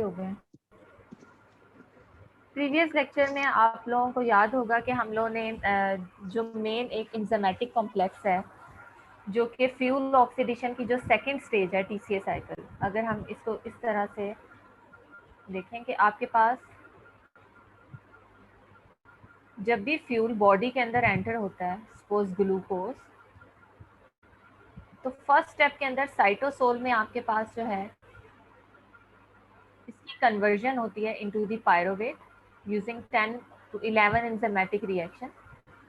हो गए। Previous lecture में आप लोगों को याद होगा कि हम लोगों ने जो मेन एक एंजाइमेटिक कॉम्प्लेक्स है जो कि फ्यूल ऑक्सीडेशन की जो सेकंड स्टेज है टीसीए साइकिल, अगर हम इसको इस तरह से देखें कि आपके पास जब भी फ्यूल बॉडी के अंदर एंटर होता है, सपोज ग्लूकोज, तो फर्स्ट स्टेप के अंदर साइटोसोल में आपके पास जो है इसकी कन्वर्जन होती है into the pyruvate using 10 to 11 enzymatic reaction.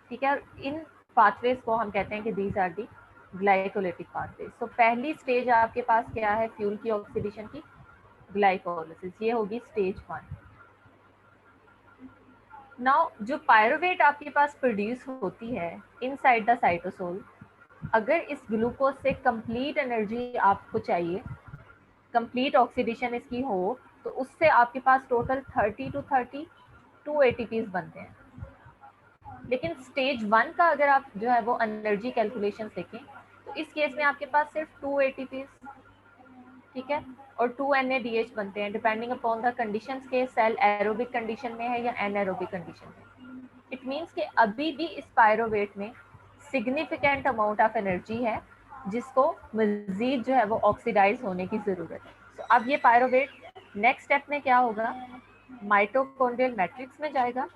ठीक है, और इन पाथवेज को हम कहते हैं कि these are the glycolytic pathways. तो पहली स्टेज आपके पास क्या है फ्यूल की ऑक्सीडेशन की? ग्लाइकोलिसिस, ये होगी स्टेज 1। नाउ जो पायरोवेट आपके पास प्रोड्यूस होती है इनसाइड द साइटोसोल, अगर इस ग्लूकोज से कंप्लीट एनर्जी आपको चाहिए, कंप्लीट ऑक्सीडेशन इसकी हो, तो उससे आपके पास टोटल 30 to 32 एटीपीज बनते हैं। लेकिन स्टेज 1 का अगर आप जो है वो एनर्जी कैलकुलेशन देखें तो इस केस में आपके पास सिर्फ 2 एटीपीज, ठीक है, और 2 NADH बनते हैं डिपेंडिंग अपॉन द कंडीशंस के सेल एरोबिक कंडीशन में है या एनारोबिक कंडीशन में। इट मींस कि अभी भी इस पायरोवेट में सिग्निफिकेंट अमाउंट ऑफ एनर्जी है जिसको मजीद जो है वो ऑक्सीडाइज होने की जरूरत है। तो अब ये पायरोवेट नेक्स्ट स्टेप में क्या होगा, माइटोकॉन्ड्रियल मैट्रिक्स में जाएगा,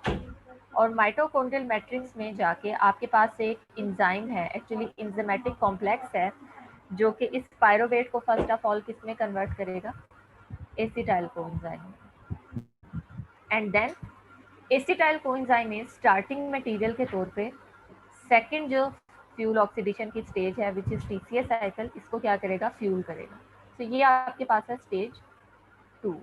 और माइटोकॉन्ड्रियल मैट्रिक्स में जाके आपके पास एक एंजाइम है, एक्चुअली एंजाइमेटिक कॉम्प्लेक्स है, जो कि इस पायरोवेट को फर्स्ट ऑफ ऑल किस में कन्वर्ट करेगा? Acetyl coenzyme. And then acetyl coenzyme में स्टार्टिंग मटेरियल के तौर पे सेकंड जो फ्यूल ऑक्सीडेशन की स्टेज है विच इज टीसीए साइकिल, इसको क्या करेगा? फ्यूल करेगा। तो ये आपके पास है स्टेज 2,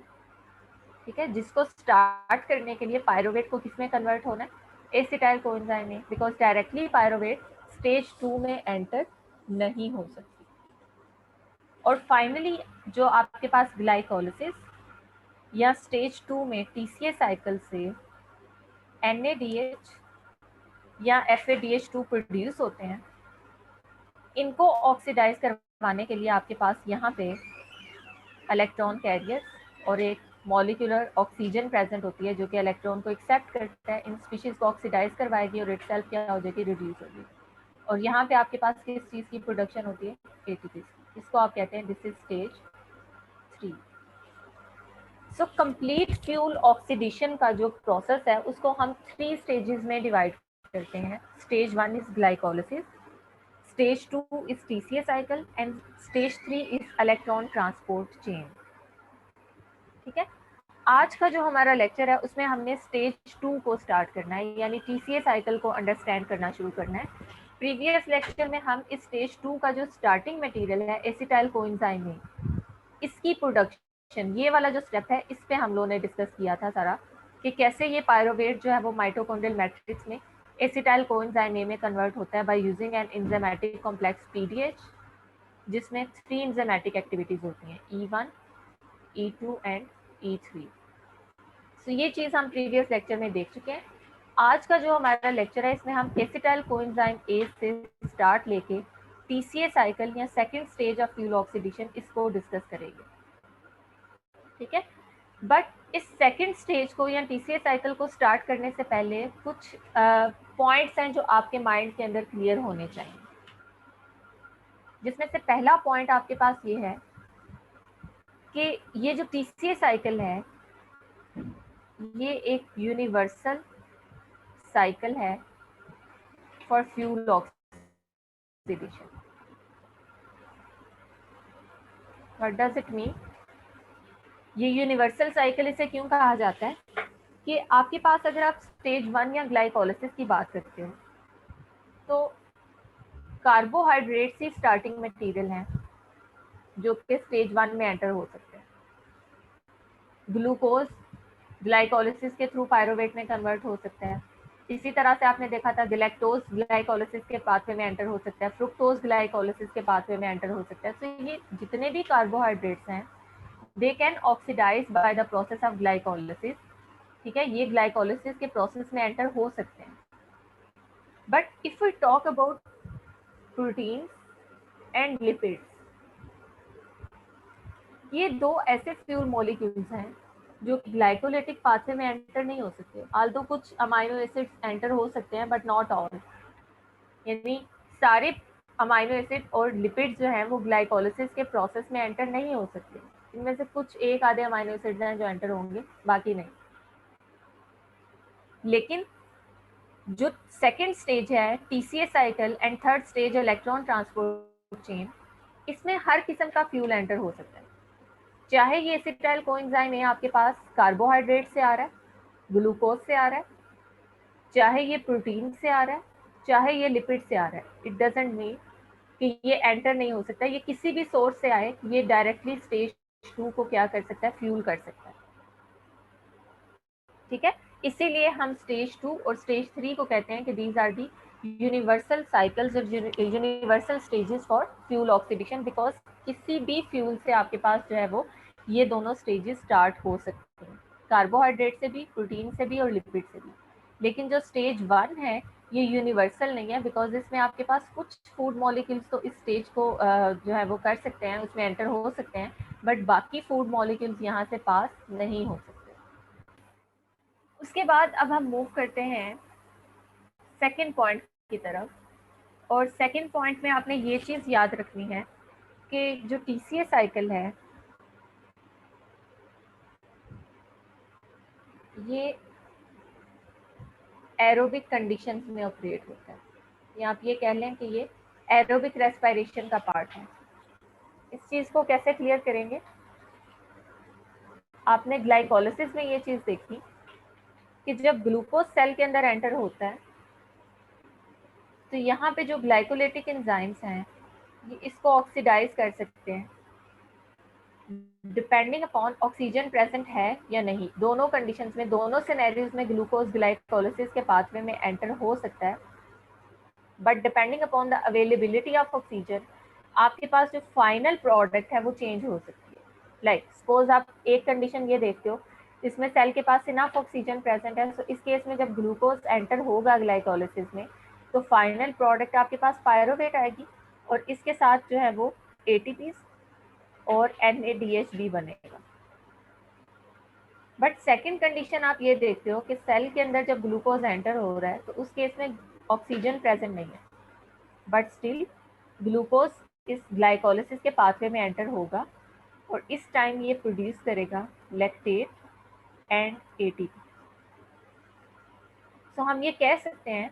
ठीक है, जिसको स्टार्ट करने के लिए पायरोवेट को किसमें कन्वर्ट होना है? एसिटाइल कोएंजाइम में, बिकॉज डायरेक्टली पायरोवेट स्टेज 2 में एंटर नहीं हो सकती। और फाइनली जो आपके पास ग्लाइकोलिसिस या स्टेज 2 में टीसीए साइकिल से NADH या FADH2 प्रोड्यूस होते हैं, इनको ऑक्सीडाइज करवाने के लिए आपके पास यहाँ पे इलेक्ट्रॉन कैरियर और एक मॉलिक्यूलर ऑक्सीजन प्रेजेंट होती है जो कि इलेक्ट्रॉन को एक्सेप्ट करता है, इन स्पीशीज को ऑक्सीडाइज करवाएगी और इटसेल्फ क्या हो जाएगी? रिड्यूस होगी। और यहाँ पे आपके पास किस चीज़ की प्रोडक्शन होती है? एटीपी। इसको आप कहते हैं this is stage 3। So complete fuel oxidation का जो प्रोसेस है उसको हम 3 स्टेजेस में डिवाइड करते हैं। Stage 1 is glycolysis, stage 2 is TCA cycle and stage 3 is electron transport chain. ठीक है, आज का जो हमारा लेक्चर है उसमें हमने स्टेज 2 को स्टार्ट करना है, यानी टीसीए साइकिल को अंडरस्टैंड करना शुरू करना है। प्रीवियस लेक्चर में हम इस स्टेज 2 का जो स्टार्टिंग मटेरियल है एसिटाइल कोएंजाइम में, इसकी प्रोडक्शन, ये वाला जो स्टेप है इस पे हम लोगों ने डिस्कस किया था सारा, कि कैसे ये पायरोवेट जो है वो माइटोकॉन्ड्रियल मैट्रिक्स में एसिटाइल कोएंजाइम में कन्वर्ट होता है by using an enzymatic complex PDH, जिसमें 3 एंजाइमेटिक एक्टिविटीज होती हैं, E1, E2 एंड E3। तो ये चीज़ हम प्रीवियस लेक्चर में देख चुके हैं। आज का जो हमारा लेक्चर है इसमें हम एसिटाइल कोएंजाइम A से स्टार्ट लेके टीसीए साइकिल या second stage of fuel oxidation इसको डिस्कस करेंगे, ठीक है। बट इस सेकंड स्टेज को या टीसीए साइकिल को स्टार्ट करने से पहले कुछ पॉइंट्स हैं जो आपके माइंड के अंदर क्लियर होने चाहिए, जिसमें से पहला पॉइंट आपके पास ये है कि ये जो टीसीए साइकिल है ये एक यूनिवर्सल साइकिल है for fuel oxidation. What does it mean? ये यूनिवर्सल साइकिल इसे क्यों कहा जाता है कि आपके पास अगर आप स्टेज 1 या ग्लाइकोलिसिस की बात करते हो तो कार्बोहाइड्रेट्स ही स्टार्टिंग मटेरियल हैं जो कि स्टेज 1 में एंटर हो सकते हैं। ग्लूकोज ग्लाइकोलिसिस के थ्रू पायरोवेट में कन्वर्ट हो सकता है। इसी तरह से आपने देखा था गैलेक्टोज ग्लाइकोलिसिस के पाथवे में एंटर हो सकता है, फ्रुक्टोज ग्लाइकोलिसिस के पाथवे में एंटर हो सकता है। तो ये जितने भी कार्बोहाइड्रेट्स हैं they can oxidise by the process of glycolysis, ठीक है, ये ग्लाइकोलिसिस के प्रोसेस में एंटर हो सकते हैं। But if we talk about proteins and lipids, ये दो ऐसे फ्यूल मॉलिक्यूल्स हैं जो ग्लाइकोलिटिक पाथवे में एंटर नहीं हो सकते। आल्दो कुछ अमाइनो एसिड्स एंटर हो सकते हैं बट नॉट ऑल, यानी सारे अमाइनो एसिड और लिपिड्स जो हैं वो ग्लाइकोलिसिस के प्रोसेस में एंटर नहीं हो सकते। इनमें से कुछ एक आधे अमाइनो एसिड्स हैं जो एंटर होंगे, बाकी नहीं। लेकिन जो सेकेंड स्टेज है TCA cycle and third stage electron transport chain, इसमें हर किस्म का फ्यूल एंटर हो सकता है। चाहे ये एसिटाइल कोएंजाइम है आपके पास कार्बोहाइड्रेट से आ रहा है, ग्लूकोज से आ रहा है, चाहे ये प्रोटीन से आ रहा है, चाहे ये लिपिड से आ रहा है, इट डजंट मीन कि ये एंटर नहीं हो सकता। ये किसी भी सोर्स से आए, ये डायरेक्टली स्टेज 2 को क्या कर सकता है, फ्यूल कर सकता है। ठीक है, इसीलिए हम स्टेज 2 और स्टेज 3 को कहते हैं कि these are the universal cycles और universal stages for fuel oxidation, because किसी भी फ्यूल से आपके पास जो है वो ये दोनों स्टेजेस स्टार्ट हो सकते हैं, कार्बोहाइड्रेट से भी, प्रोटीन से भी और लिपिड से भी। लेकिन जो स्टेज 1 है ये यूनिवर्सल नहीं है, बिकॉज इसमें आपके पास कुछ फूड मॉलिक्यूल्स तो इस स्टेज को जो है वो कर सकते हैं, उसमें एंटर हो सकते हैं, बट बाकी फूड मॉलिक्यूल्स यहाँ से पास नहीं हो सकते। उसके बाद अब हम मूव करते हैं सेकंड पॉइंट की तरफ। और सेकंड पॉइंट में आपने ये चीज़ याद रखनी है कि जो टीसीए साइकिल है ये एरोबिक कंडीशंस में ऑपरेट होता है, या आप ये कह लें कि ये एरोबिक रेस्पिरेशन का पार्ट है। इस चीज़ को कैसे क्लियर करेंगे, आपने ग्लाइकोलिसिस में ये चीज़ देखी कि जब ग्लूकोज सेल के अंदर एंटर होता है तो यहाँ पे जो ग्लाइकोलिटिक एंजाइम्स हैं ये इसको ऑक्सीडाइज कर सकते हैं डिपेंडिंग अपॉन ऑक्सीजन प्रेजेंट है या नहीं। दोनों कंडीशंस में, दोनों सिनेरियोज में ग्लूकोज ग्लाइकोलिसिस के पाथवे में एंटर हो सकता है, but depending upon the availability of oxygen आपके पास जो फाइनल प्रोडक्ट है वो चेंज हो सकती है। लाइक सपोज आप एक कंडीशन ये देखते हो इसमें सेल के पास इनफ ऑक्सीजन प्रेजेंट है, तो इस केस में जब ग्लूकोज एंटर होगा ग्लाइकोलिसिस में तो फाइनल प्रोडक्ट आपके पास पायरोवेट आएगी और इसके साथ जो है वो एटीपीज और NADH भी बनेगा। बट सेकंड कंडीशन आप ये देखते हो कि सेल के अंदर जब ग्लूकोज एंटर हो रहा है तो उस केस में ऑक्सीजन प्रेजेंट नहीं है, बट स्टिल ग्लूकोज इस ग्लाइकोलिसिस के पाथवे में एंटर होगा और इस टाइम ये प्रोड्यूस करेगा लैक्टेट एंड एटीपी। सो हम ये कह सकते हैं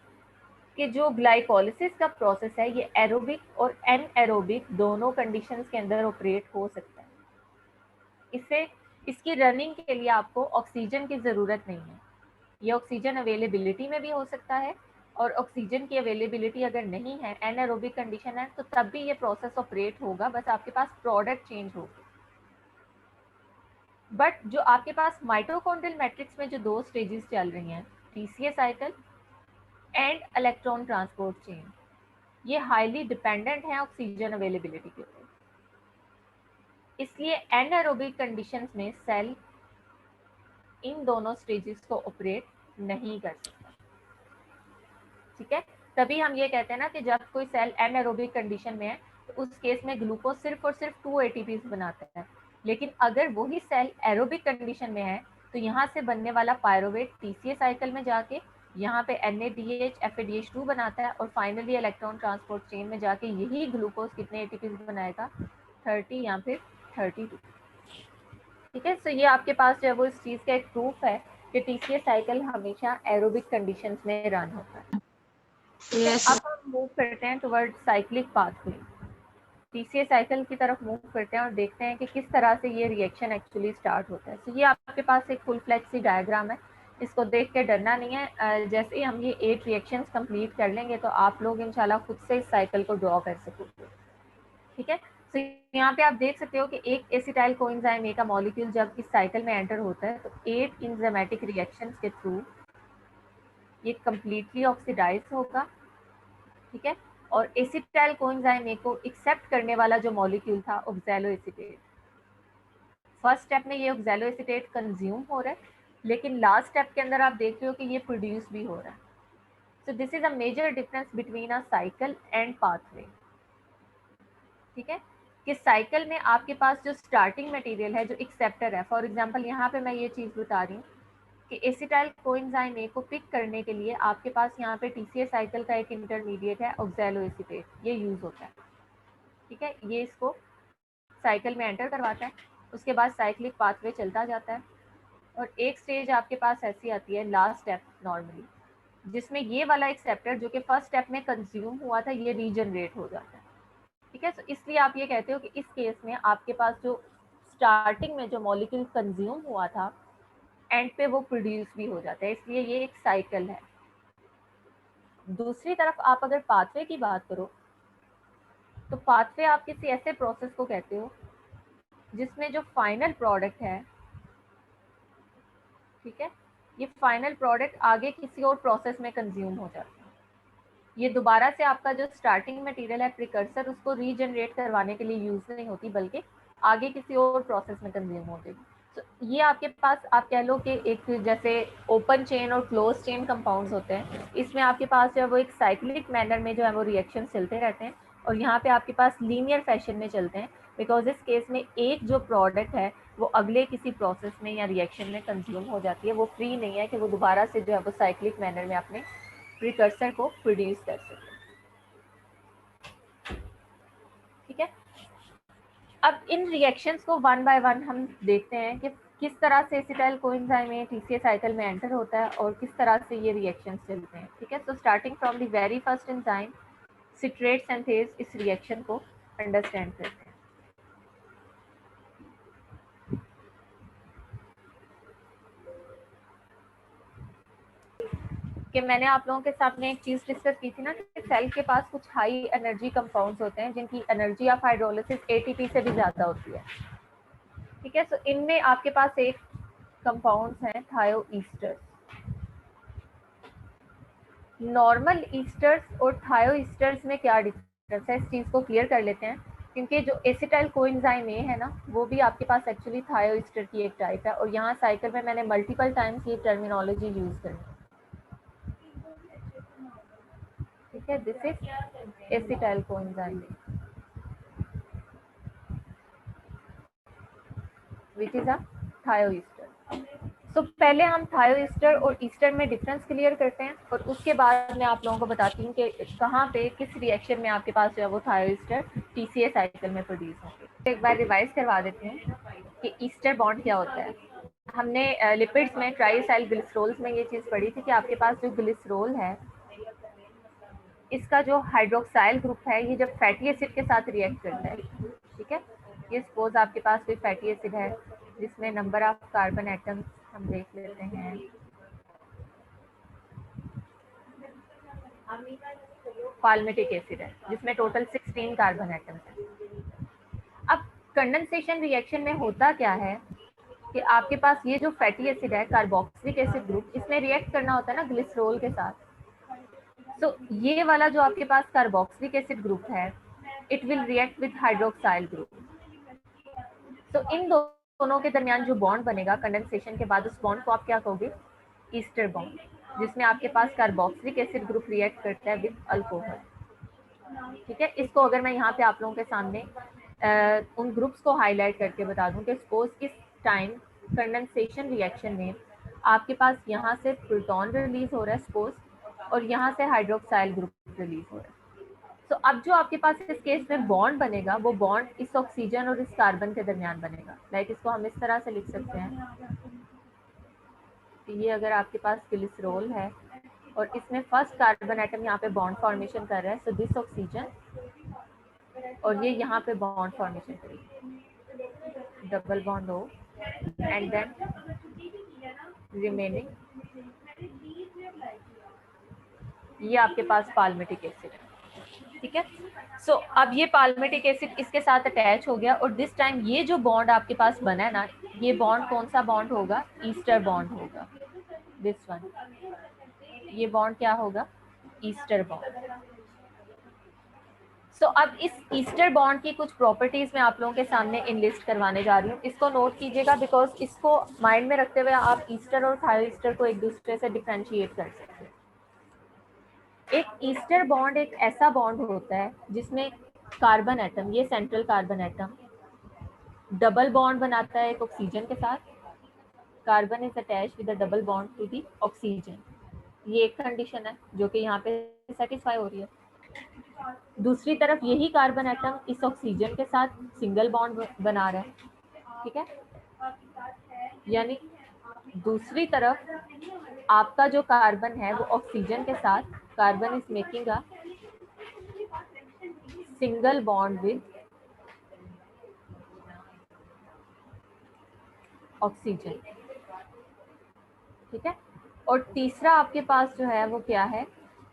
कि जो ग्लाइकोलिसिस का प्रोसेस है ये एरोबिक और एनएरोबिक दोनों कंडीशंस के अंदर ऑपरेट हो सकता है। इसे इसकी रनिंग के लिए आपको ऑक्सीजन की ज़रूरत नहीं है। ये ऑक्सीजन अवेलेबिलिटी में भी हो सकता है, और ऑक्सीजन की अवेलेबिलिटी अगर नहीं है, एनारोबिक कंडीशन है, तो तब भी ये प्रोसेस ऑपरेट होगा, बस आपके पास प्रोडक्ट चेंज होगी। बट जो आपके पास माइटोकॉन्ड्रियल मैट्रिक्स में जो दो स्टेजेस चल रही हैं, TCA cycle and electron transport chain, ये हाईली डिपेंडेंट है ऑक्सीजन अवेलेबिलिटी के ऊपर। इसलिए एनारोबिक कंडीशंस में सेल इन दोनों स्टेजेस को ऑपरेट नहीं कर सकता। ठीक है, तभी हम ये कहते हैं ना कि जब कोई सेल एनारोबिक कंडीशन में है तो उस केस में ग्लूकोज सिर्फ और सिर्फ 2 एटीपीज बनाता है। लेकिन अगर वही सेल एरोबिक कंडीशन में है तो यहाँ से बनने वाला पायरोवेट टीसीए साइकिल में जाके यहाँ पे NADH FADH2 बनाता है और फाइनली इलेक्ट्रॉन ट्रांसपोर्ट चेन में जाके यही ग्लूकोज कितने एटीपीज बनाएगा, 30 या फिर 32। ठीक है, सो ये आपके पास जो है वो इस चीज़ का एक प्रूफ है कि टीसीए साइकिल हमेशा एरोबिक कंडीशंस में रन होता है। Yes. अब हम मूव करते हैं toward cyclic pathway, TCA cycle की तरफ मूव करते हैं और देखते हैं कि किस तरह से ये रिएक्शन एक्चुअली स्टार्ट होता है। तो ये आपके पास एक फुल फ्लैश सी डायग्राम है, इसको देख के डरना नहीं है। जैसे ही हम ये 8 रिएक्शंस कंप्लीट कर लेंगे तो आप लोग इंशाल्लाह खुद से इस साइकिल को ड्रॉ कर सकोगे। ठीक है, तो यहाँ पे आप देख सकते हो कि एक एसिटाइल कोएंजाइम ए का मॉलिक्यूल जब इस साइकिल में एंटर होता है तो 8 इंजाइमेटिक रिएक्शंस के थ्रू ये कम्प्लीटली ऑक्सीडाइज होगा। ठीक है, और एसिटाइल कोएंजाइम ए को एक्सेप्ट करने वाला जो मॉलिक्यूल था ऑक्सैलोएसीटेट, फर्स्ट स्टेप में ये ऑक्सैलोएसीटेट कंज्यूम हो रहा है, लेकिन लास्ट स्टेप के अंदर आप देख रहे हो कि ये प्रोड्यूस भी हो रहा है। So this is a major difference between a cycle and pathway. ठीक है, कि साइकिल में आपके पास जो स्टार्टिंग मटेरियल है, जो एक्सेप्टर है, फॉर एग्जांपल यहाँ पे मैं ये चीज़ बता रही हूँ कि एसिटाइल कोएंजाइम ए को पिक करने के लिए आपके पास यहाँ पे टीसीए साइकिल का एक इंटरमीडिएट है ऑक्सैलोएसीटेट, ये यूज़ होता है। ठीक है, ये इसको साइकिल में एंटर करवाता है, उसके बाद साइक्लिक पाथवे चलता जाता है और एक स्टेज आपके पास ऐसी आती है, लास्ट स्टेप नॉर्मली, जिसमें ये वाला एक्सेप्टर जो कि फर्स्ट स्टेप में कंज्यूम हुआ था, ये रीजनरेट हो जाता है। ठीक है, तो इसलिए आप ये कहते हो कि इस केस में आपके पास जो स्टार्टिंग में जो मॉलिक्यूल कंज्यूम हुआ था, एंड पे वो प्रोड्यूस भी हो जाता है, इसलिए ये एक साइकिल है। दूसरी तरफ आप अगर पाथवे की बात करो, तो पाथवे आप किसी ऐसे प्रोसेस को कहते हो जिसमें जो फाइनल प्रोडक्ट है, ठीक है, ये फाइनल प्रोडक्ट आगे किसी और प्रोसेस में कंज्यूम हो जाता है। ये दोबारा से आपका जो स्टार्टिंग मटेरियल है प्रिकर्सर, उसको रीजनरेट करवाने के लिए यूज नहीं होती, बल्कि आगे किसी और प्रोसेस में कंज्यूम हो जाएगी। तो ये आपके पास आप कह लो कि एक जैसे ओपन चेन और क्लोज चेन कंपाउंड्स होते हैं, इसमें आपके पास जो है वो एक साइक्लिक मैनर में जो है वो रिएक्शन चलते रहते हैं, और यहाँ पे आपके पास लीनियर फैशन में चलते हैं, बिकॉज इस केस में एक जो प्रोडक्ट है वो अगले किसी प्रोसेस में या रिएक्शन में कंज्यूम हो जाती है, वो फ्री नहीं है कि वो दोबारा से जो है वो साइक्लिक मैनर में अपने प्रिकर्सर को प्रोड्यूस कर सके। ठीक है, अब इन रिएक्शंस को वन बाय वन हम देखते हैं कि किस तरह से एसिटाइल कोएंजाइम ए टीसीए साइकिल में एंटर होता है और किस तरह से ये रिएक्शंस चलते हैं। ठीक है, तो starting from the very first enzyme citrate synthase, इस रिएक्शन को अंडरस्टैंड करते हैं। कि मैंने आप लोगों के सामने एक चीज डिस्कस की थी ना कि सेल के पास कुछ हाई एनर्जी कंपाउंड्स होते हैं जिनकी एनर्जी ऑफ हाइड्रोलिसिस एटीपी से भी ज्यादा होती है। ठीक है, तो इनमें आपके पास एक कंपाउंड्स हैं थायोईस्टर्स। नॉर्मल ईस्टर्स और थायोईस्टर्स में क्या डिफरेंस है, इस चीज को क्लियर कर लेते हैं, क्योंकि जो एसिटाइल कोएंजाइम ए है ना, वो भी आपके पास एक्चुअली थायोईस्टर की एक टाइप है, और यहाँ साइकिल में मैंने मल्टीपल टाइम्स ये टर्मिनोलॉजी यूज करी। ठीक है, this is acetyl coenzyme A which is a thioester. तो पहले हम थायोईस्टर और ईस्टर में डिफरेंस क्लियर करते हैं, और उसके बाद मैं आप लोगों को बताती हूँ कि कहाँ पे किस रिएक्शन में आपके पास जो है वो थायोईस्टर टीसीए साइकिल में प्रोड्यूस होंगे। एक बार रिवाइज करवा देते हैं कि ईस्टर बॉन्ड क्या होता है। हमने लिपिड्स में ट्राइसाइल ग्लिसरोल्स में ये चीज़ पढ़ी थी कि आपके पास जो ग्लिसरोल है, इसका जो हाइड्रोक्साइल ग्रुप है, ये जब फैटी एसिड के साथ रिएक्ट करता है, ठीक है, ये सपोज आपके पास कोई फैटी एसिड है जिसमें नंबर ऑफ कार्बन एटम्स हम देख लेते हैं, पाल्मिटिक एसिड है जिसमें टोटल 16 कार्बन एटम्स हैं। अब कंडेंसेशन रिएक्शन में होता क्या है कि आपके पास ये जो फैटी एसिड है, कार्बोक्सिलिक एसिड ग्रुप, इसमें रिएक्ट करना होता है ना ग्लिसरोल के साथ। तो ये वाला जो आपके पास कार्बोक्सिलिक एसिड ग्रुप है, it will react with hydroxyl group. तो इन दोनों के दरमियान जो बॉन्ड बनेगा कंडेंसेशन के बाद, उस बॉन्ड को आप क्या कहोगे, ईस्टर बॉन्ड, जिसमें आपके पास कार्बोक्सिलिक एसिड ग्रुप रिएक्ट करता है विद अल्कोहल। ठीक है, इसको अगर मैं यहाँ पे आप लोगों के सामने उन ग्रुप्स को हाईलाइट करके बता दूं कि सपोज इस टाइम कंडेंसेशन रिएक्शन में आपके पास यहाँ से प्रोटॉन रिलीज हो रहा है सपोज, और यहाँ से हाइड्रोक्साइल ग्रुप रिलीज हो रहा है। तो अब जो आपके पास इस केस में बॉन्ड बनेगा, वो बॉन्ड इस ऑक्सीजन और इस कार्बन के दरमियान बनेगा। लाइक इसको हम इस तरह से लिख सकते हैं कि ये अगर आपके पास ग्लिसरोल है और इसमें फर्स्ट कार्बन एटम यहाँ पे बॉन्ड फॉर्मेशन कर रहा है, सो दिस ऑक्सीजन, और ये यहाँ पे बॉन्ड फॉर्मेशन करेगी, डबल बॉन्ड हो, एंड देन रिमेनिंग ये आपके पास पाल्मिटिक एसिड है। ठीक है, सो अब ये पाल्मिटिक एसिड इसके साथ अटैच हो गया, और दिस टाइम ये जो बॉन्ड आपके पास बना है ना, ये बॉन्ड कौन सा बॉन्ड होगा, ईस्टर बॉन्ड होगा, दिस वन, ये बॉन्ड क्या होगा, ईस्टर बॉन्ड। सो अब इस ईस्टर बॉन्ड की कुछ प्रॉपर्टीज मैं आप लोगों के सामने इनलिस्ट करवाने जा रही हूँ, इसको नोट कीजिएगा, बिकॉज इसको माइंड में रखते हुए आप ईस्टर और थायोईस्टर को एक दूसरे से डिफरेंशिएट कर सकते हैं। एक ईस्टर बॉन्ड एक ऐसा बॉन्ड होता है जिसमें कार्बन एटम, ये central carbon atom double bond बनाता है एक ऑक्सीजन के साथ। Carbon is attached with a double bond to the oxygen. ये एक कंडीशन है जो कि यहाँ पे सेटिस्फाई हो रही है। दूसरी तरफ यही कार्बन एटम इस ऑक्सीजन के साथ सिंगल बॉन्ड बना रहा है, ठीक है। यानी दूसरी तरफ आपका जो कार्बन है वो ऑक्सीजन के साथ, carbon is making a single bond with oxygen, ठीक है। और तीसरा आपके पास जो है वो क्या है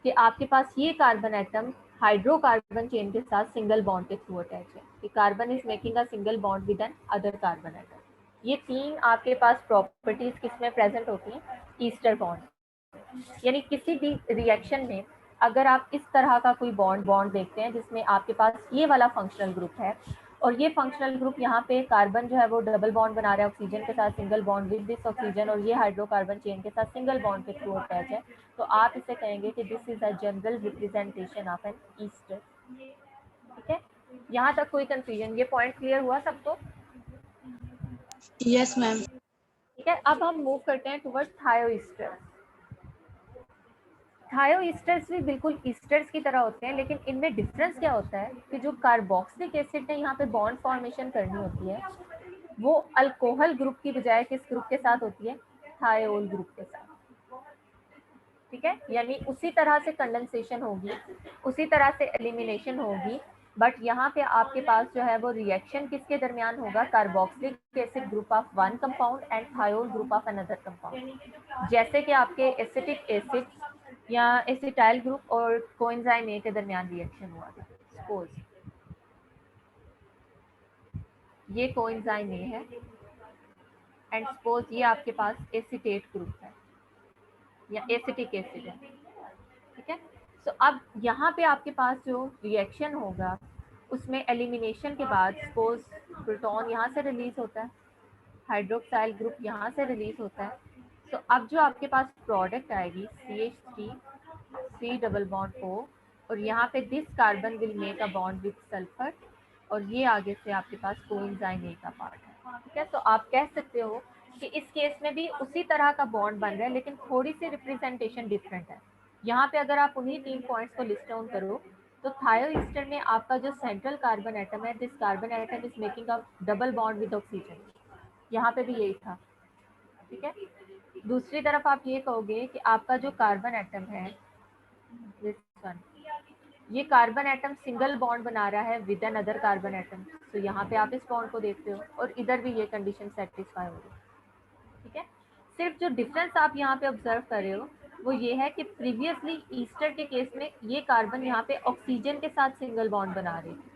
कि आपके पास ये कार्बन एटम हाइड्रोकार्बन चेन के साथ सिंगल बॉन्ड के थ्रू अटैच है कि carbon is making a single bond with another carbon atom. ये तीन आपके पास प्रॉपर्टीज किसमें प्रेजेंट होती हैं? Ester bond. यानी किसी भी रिएक्शन में अगर आप इस तरह का कोई बॉन्ड देखते हैं जिसमें आपके पास ये वाला फंक्शनल ग्रुप है और ये फंक्शनल ग्रुप यहाँ पे कार्बन जो है वो डबल बॉन्ड बना रहा है ऑक्सीजन के साथ single bond with this oxygen, और ये हाइड्रोकार्बन चेन के साथ सिंगल बॉन्ड के थ्रू अटैच है, तो आप इसे कहेंगे कि this is a general representation of an ester. ठीक है, यहाँ तक कोई कंफ्यूजन? ये पॉइंट क्लियर हुआ सबको? Yes ma'am. ठीक है, अब हम मूव करते हैं टुवर्ड्स थायोईस्टर। थायोईस्टर्स भी बिल्कुल ईस्टर्स की तरह होते हैं, लेकिन इनमें डिफरेंस क्या होता है कि जो कार्बोक्सिलिक एसिड ने यहाँ पे बॉन्ड फॉर्मेशन करनी होती है वो अल्कोहल ग्रुप की बजाय किस ग्रुप के साथ होती है? थायोल ग्रुप के साथ। ठीक है, यानी उसी तरह से कंडेंसेशन होगी, उसी तरह से एलिमिनेशन होगी, बट यहाँ पे आपके पास जो है वो रिएक्शन किसके दरमियान होगा? Carboxylic acid group of one compound and thiol group of another compound. जैसे कि आपके एसिटिक एसिड या एसिटाइल ग्रुप और कोएंजाइम ए के दरमियान रिएक्शन हुआ था। सपोज ये कोएंजाइम ए है एंड सपोज ये आपके पास एसिटेट ग्रुप है या एसिटिक एसिड है, ठीक है। सो अब यहाँ पे आपके पास जो रिएक्शन होगा उसमें एलिमिनेशन के बाद सपोज प्रोटॉन यहाँ से रिलीज होता है, हाइड्रोक्साइल ग्रुप यहाँ से रिलीज होता है, तो अब जो आपके पास प्रोडक्ट आएगी CH3 C double bond O, और यहाँ पे this carbon will make a bond with sulphur, और ये आगे से आपके पास कोएंजाइम ए का पार्ट है, ठीक है। तो आप कह सकते हो कि इस केस में भी उसी तरह का बॉन्ड बन रहा है, लेकिन थोड़ी सी रिप्रेजेंटेशन डिफरेंट है। यहाँ पे अगर आप उन्हीं 3 पॉइंट्स को लिस्ट डाउन करो तो थायोईस्टर में आपका जो सेंट्रल कार्बन एटम है, this carbon atom is making a double bond with oxygen, यहाँ पे भी यही था, ठीक है। दूसरी तरफ आप ये कहोगे कि आपका जो कार्बन एटम है दिस वन, ये कार्बन एटम सिंगल बॉन्ड बना रहा है with another carbon atom, तो यहाँ पे आप इस बॉन्ड को देखते हो और इधर भी ये कंडीशन सेटिस्फाई हो रही है, ठीक है। सिर्फ जो डिफरेंस आप यहाँ पे ऑब्जर्व कर रहे हो वो ये है कि प्रीवियसली ईस्टर के केस में ये कार्बन यहाँ पे ऑक्सीजन के साथ सिंगल बॉन्ड बना रही थी,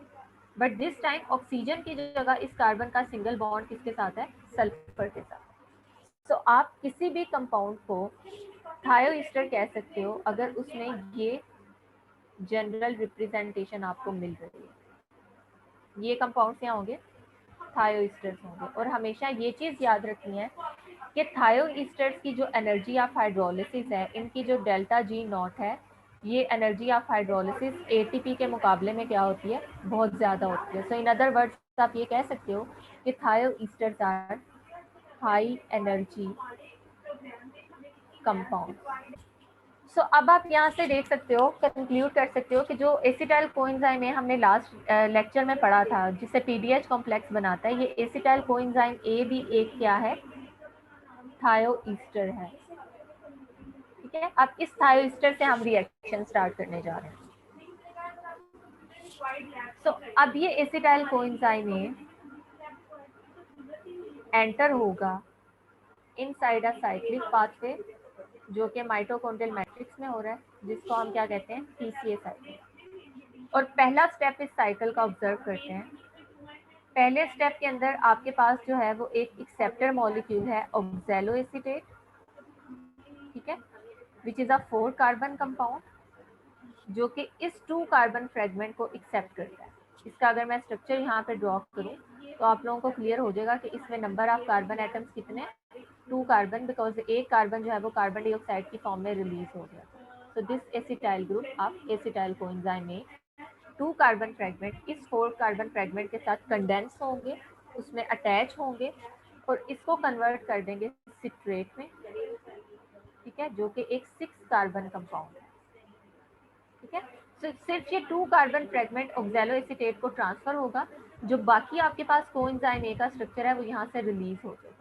बट दिस टाइम ऑक्सीजन की जगह इस कार्बन का सिंगल बॉन्ड किसके साथ है? सल्फर के साथ। तो आप किसी भी कंपाउंड को थायोईस्टर कह सकते हो अगर उसमें ये जनरल रिप्रेजेंटेशन आपको मिल रही है। ये कंपाउंड क्या होंगे? थायोईस्टर्स होंगे। और हमेशा ये चीज़ याद रखनी है कि थायोईस्टर्स की जो एनर्जी ऑफ हाइड्रोलिसिस है, इनकी जो डेल्टा G नॉट है, ये एनर्जी ऑफ हाइड्रोलिसिस ATP के मुकाबले में क्या होती है? बहुत ज़्यादा होती है। सो इन अदर वर्ड्स आप ये कह सकते हो कि थायोईस्टर्स आर हाई एनर्जी कंपाउंड। सो अब आप यहाँ से देख सकते हो, कंक्लूड कर सकते हो कि जो एसिटाइल कोएंजाइम है हमने लास्ट लेक्चर में पढ़ा था जिसे PDH कॉम्प्लेक्स बनाता है, ये एसिटाइल कोएंजाइम ए भी एक क्या है? थायोईस्टर है, ठीक है। अब इस थायोईस्टर से हम रिएक्शन स्टार्ट करने जा रहे हैं। सो अब ये एसिटाइल कोएंजाइम ए एंटर होगा इनसाइड अ साइक्लिक पाथवे जो कि माइटोकॉन्ड्रियल मैट्रिक्स में हो रहा है, जिसको हम क्या कहते हैं? PCA cycle. और पहला स्टेप इस साइकिल का ऑब्जर्व करते हैं। पहले स्टेप के अंदर आपके पास जो है वो एक एक्सेप्टर मॉलिक्यूल है ऑक्सैलोएसीटेट, ठीक है, विच इज अ 4 कार्बन कंपाउंड जो कि इस 2 कार्बन फ्रेगमेंट को एक्सेप्ट करता है। इसका अगर मैं स्ट्रक्चर यहाँ पे ड्रॉ करूँ तो आप लोगों को क्लियर हो जाएगा कि इसमें नंबर ऑफ कार्बन एटम्स कितने? 2 कार्बन, बिकॉज एक कार्बन जो है वो कार्बन डाइऑक्साइड की फॉर्म में रिलीज हो गया। So this acetyl group of acetyl coenzyme A 2 carbon fragment इस 4 कार्बन फ्रेगमेंट के साथ कंडेंस होंगे, उसमें अटैच होंगे और इसको कन्वर्ट कर देंगे सिट्रेट में, ठीक है, जो कि एक 6 कार्बन कंपाउंड है, ठीक है। तो सिर्फ ये 2 कार्बन फ्रेगमेंट ऑक्सैलो एसीटेट को ट्रांसफर होगा, जो बाकी आपके पास कोएंजाइम ए का स्ट्रक्चर है वो यहाँ से रिलीज हो जाएगा,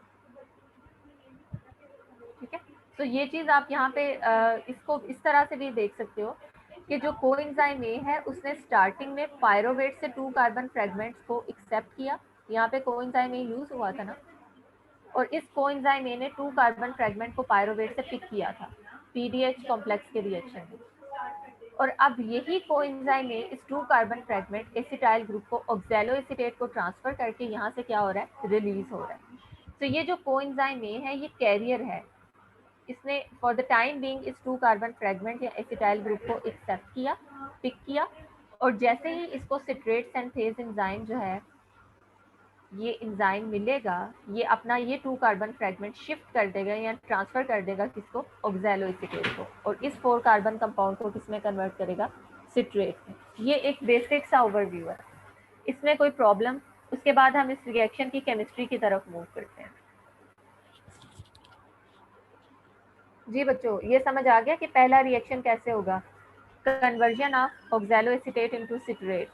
ठीक है। तो ये चीज आप यहाँ पे इसको इस तरह से भी देख सकते हो कि जो कोएंजाइम ए है उसने स्टार्टिंग में पायरोवेट से 2 कार्बन फ्रेगमेंट्स को एक्सेप्ट किया, यहाँ पे कोएंजाइम ए यूज हुआ था ना, और इस कोएंजाइम ए ने 2 कार्बन फ्रेगमेंट को पायरोवेट से पिक किया था पीडीएच कॉम्प्लेक्स के रिएक्शन में, और अब यही कोएंजाइम ए इस 2 कार्बन फ्रेगमेंट एसिटाइल ग्रुप को ऑक्सैलो एसीटेट को ट्रांसफर करके यहाँ से क्या हो रहा है, रिलीज हो रहा है। तो ये जो कोएंजाइम ए है ये कैरियर है, इसने फॉर द टाइम बीइंग इस 2 कार्बन फ्रेगमेंट या एसिटाइल ग्रुप को एक्सेप्ट किया, पिक किया, और जैसे ही इसको सिट्रेट सिंथेज एंजाइम जो है ये एंजाइम मिलेगा, ये अपना ये 2 कार्बन फ्रेगमेंट शिफ्ट कर देगा या ट्रांसफर कर देगा किसको, ऑक्सैलो एसीटेट को, और इस 4 कार्बन कंपाउंड को किसमें कन्वर्ट करेगा, सिट्रेट में। ये एक बेसिक सा ओवरव्यू है, इसमें कोई प्रॉब्लम, उसके बाद हम इस रिएक्शन की केमिस्ट्री की तरफ मूव करते हैं। जी बच्चों, ये समझ आ गया कि पहला रिएक्शन कैसे होगा, conversion of oxalo acetate into citrate.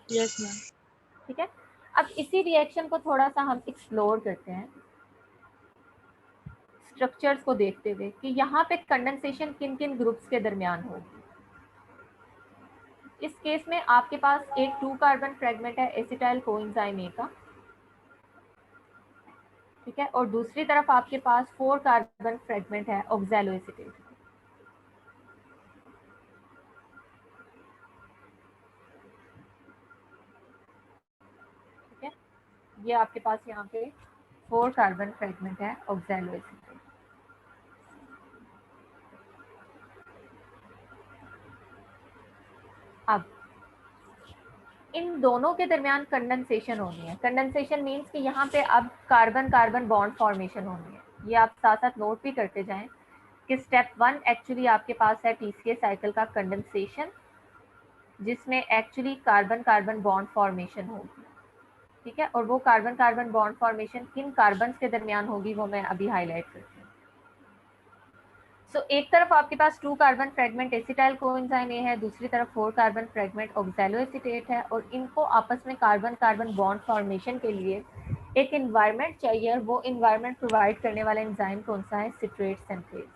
Yes ma'am. ठीक है, अब इसी रिएक्शन को थोड़ा सा हम एक्सप्लोर करते हैं स्ट्रक्चर्स को देखते हुए कि यहाँ पे कंडेंसेशन किन किन ग्रुप्स के दरमियान होगी। इस केस में आपके पास एक 2 कार्बन फ्रेगमेंट है एसिटाइल कोएंजाइम ए का, ठीक है, और दूसरी तरफ आपके पास 4 कार्बन फ्रेगमेंट है ऑक्सैलो एसीटेट, ठीक है, ये आपके पास यहाँ पे 4 कार्बन फ्रेगमेंट है ऑक्सैलो एसीटेट। अब इन दोनों के दरमियान कंडेंसेशन होनी है, कंडेंसेशन मीन्स कि यहाँ पे अब कार्बन कार्बन बॉन्ड फॉर्मेशन होनी है, ये आप साथ साथ नोट भी करते जाएं कि स्टेप 1 एक्चुअली आपके पास है TCA साइकिल का कंडेंसेशन, जिसमें actually carbon carbon bond formation होगी, ठीक है, और वो कार्बन कार्बन बॉन्ड फॉर्मेशन किन कार्बन के दरमियान होगी वो मैं अभी हाईलाइट करती हूँ। सो एक तरफ आपके पास 2 कार्बन फ्रेगमेंट एसिटाइल कोएंजाइम ए है, दूसरी तरफ 4 कार्बन फ्रेगमेंट ऑक्सैलो एसीटेट है, और इनको आपस में कार्बन कार्बन बॉन्ड फॉर्मेशन के लिए एक इन्वायरमेंट चाहिए, और वो इन्वायरमेंट प्रोवाइड करने वाला एंजाइम कौन सा है, सिट्रेट सिंथेज।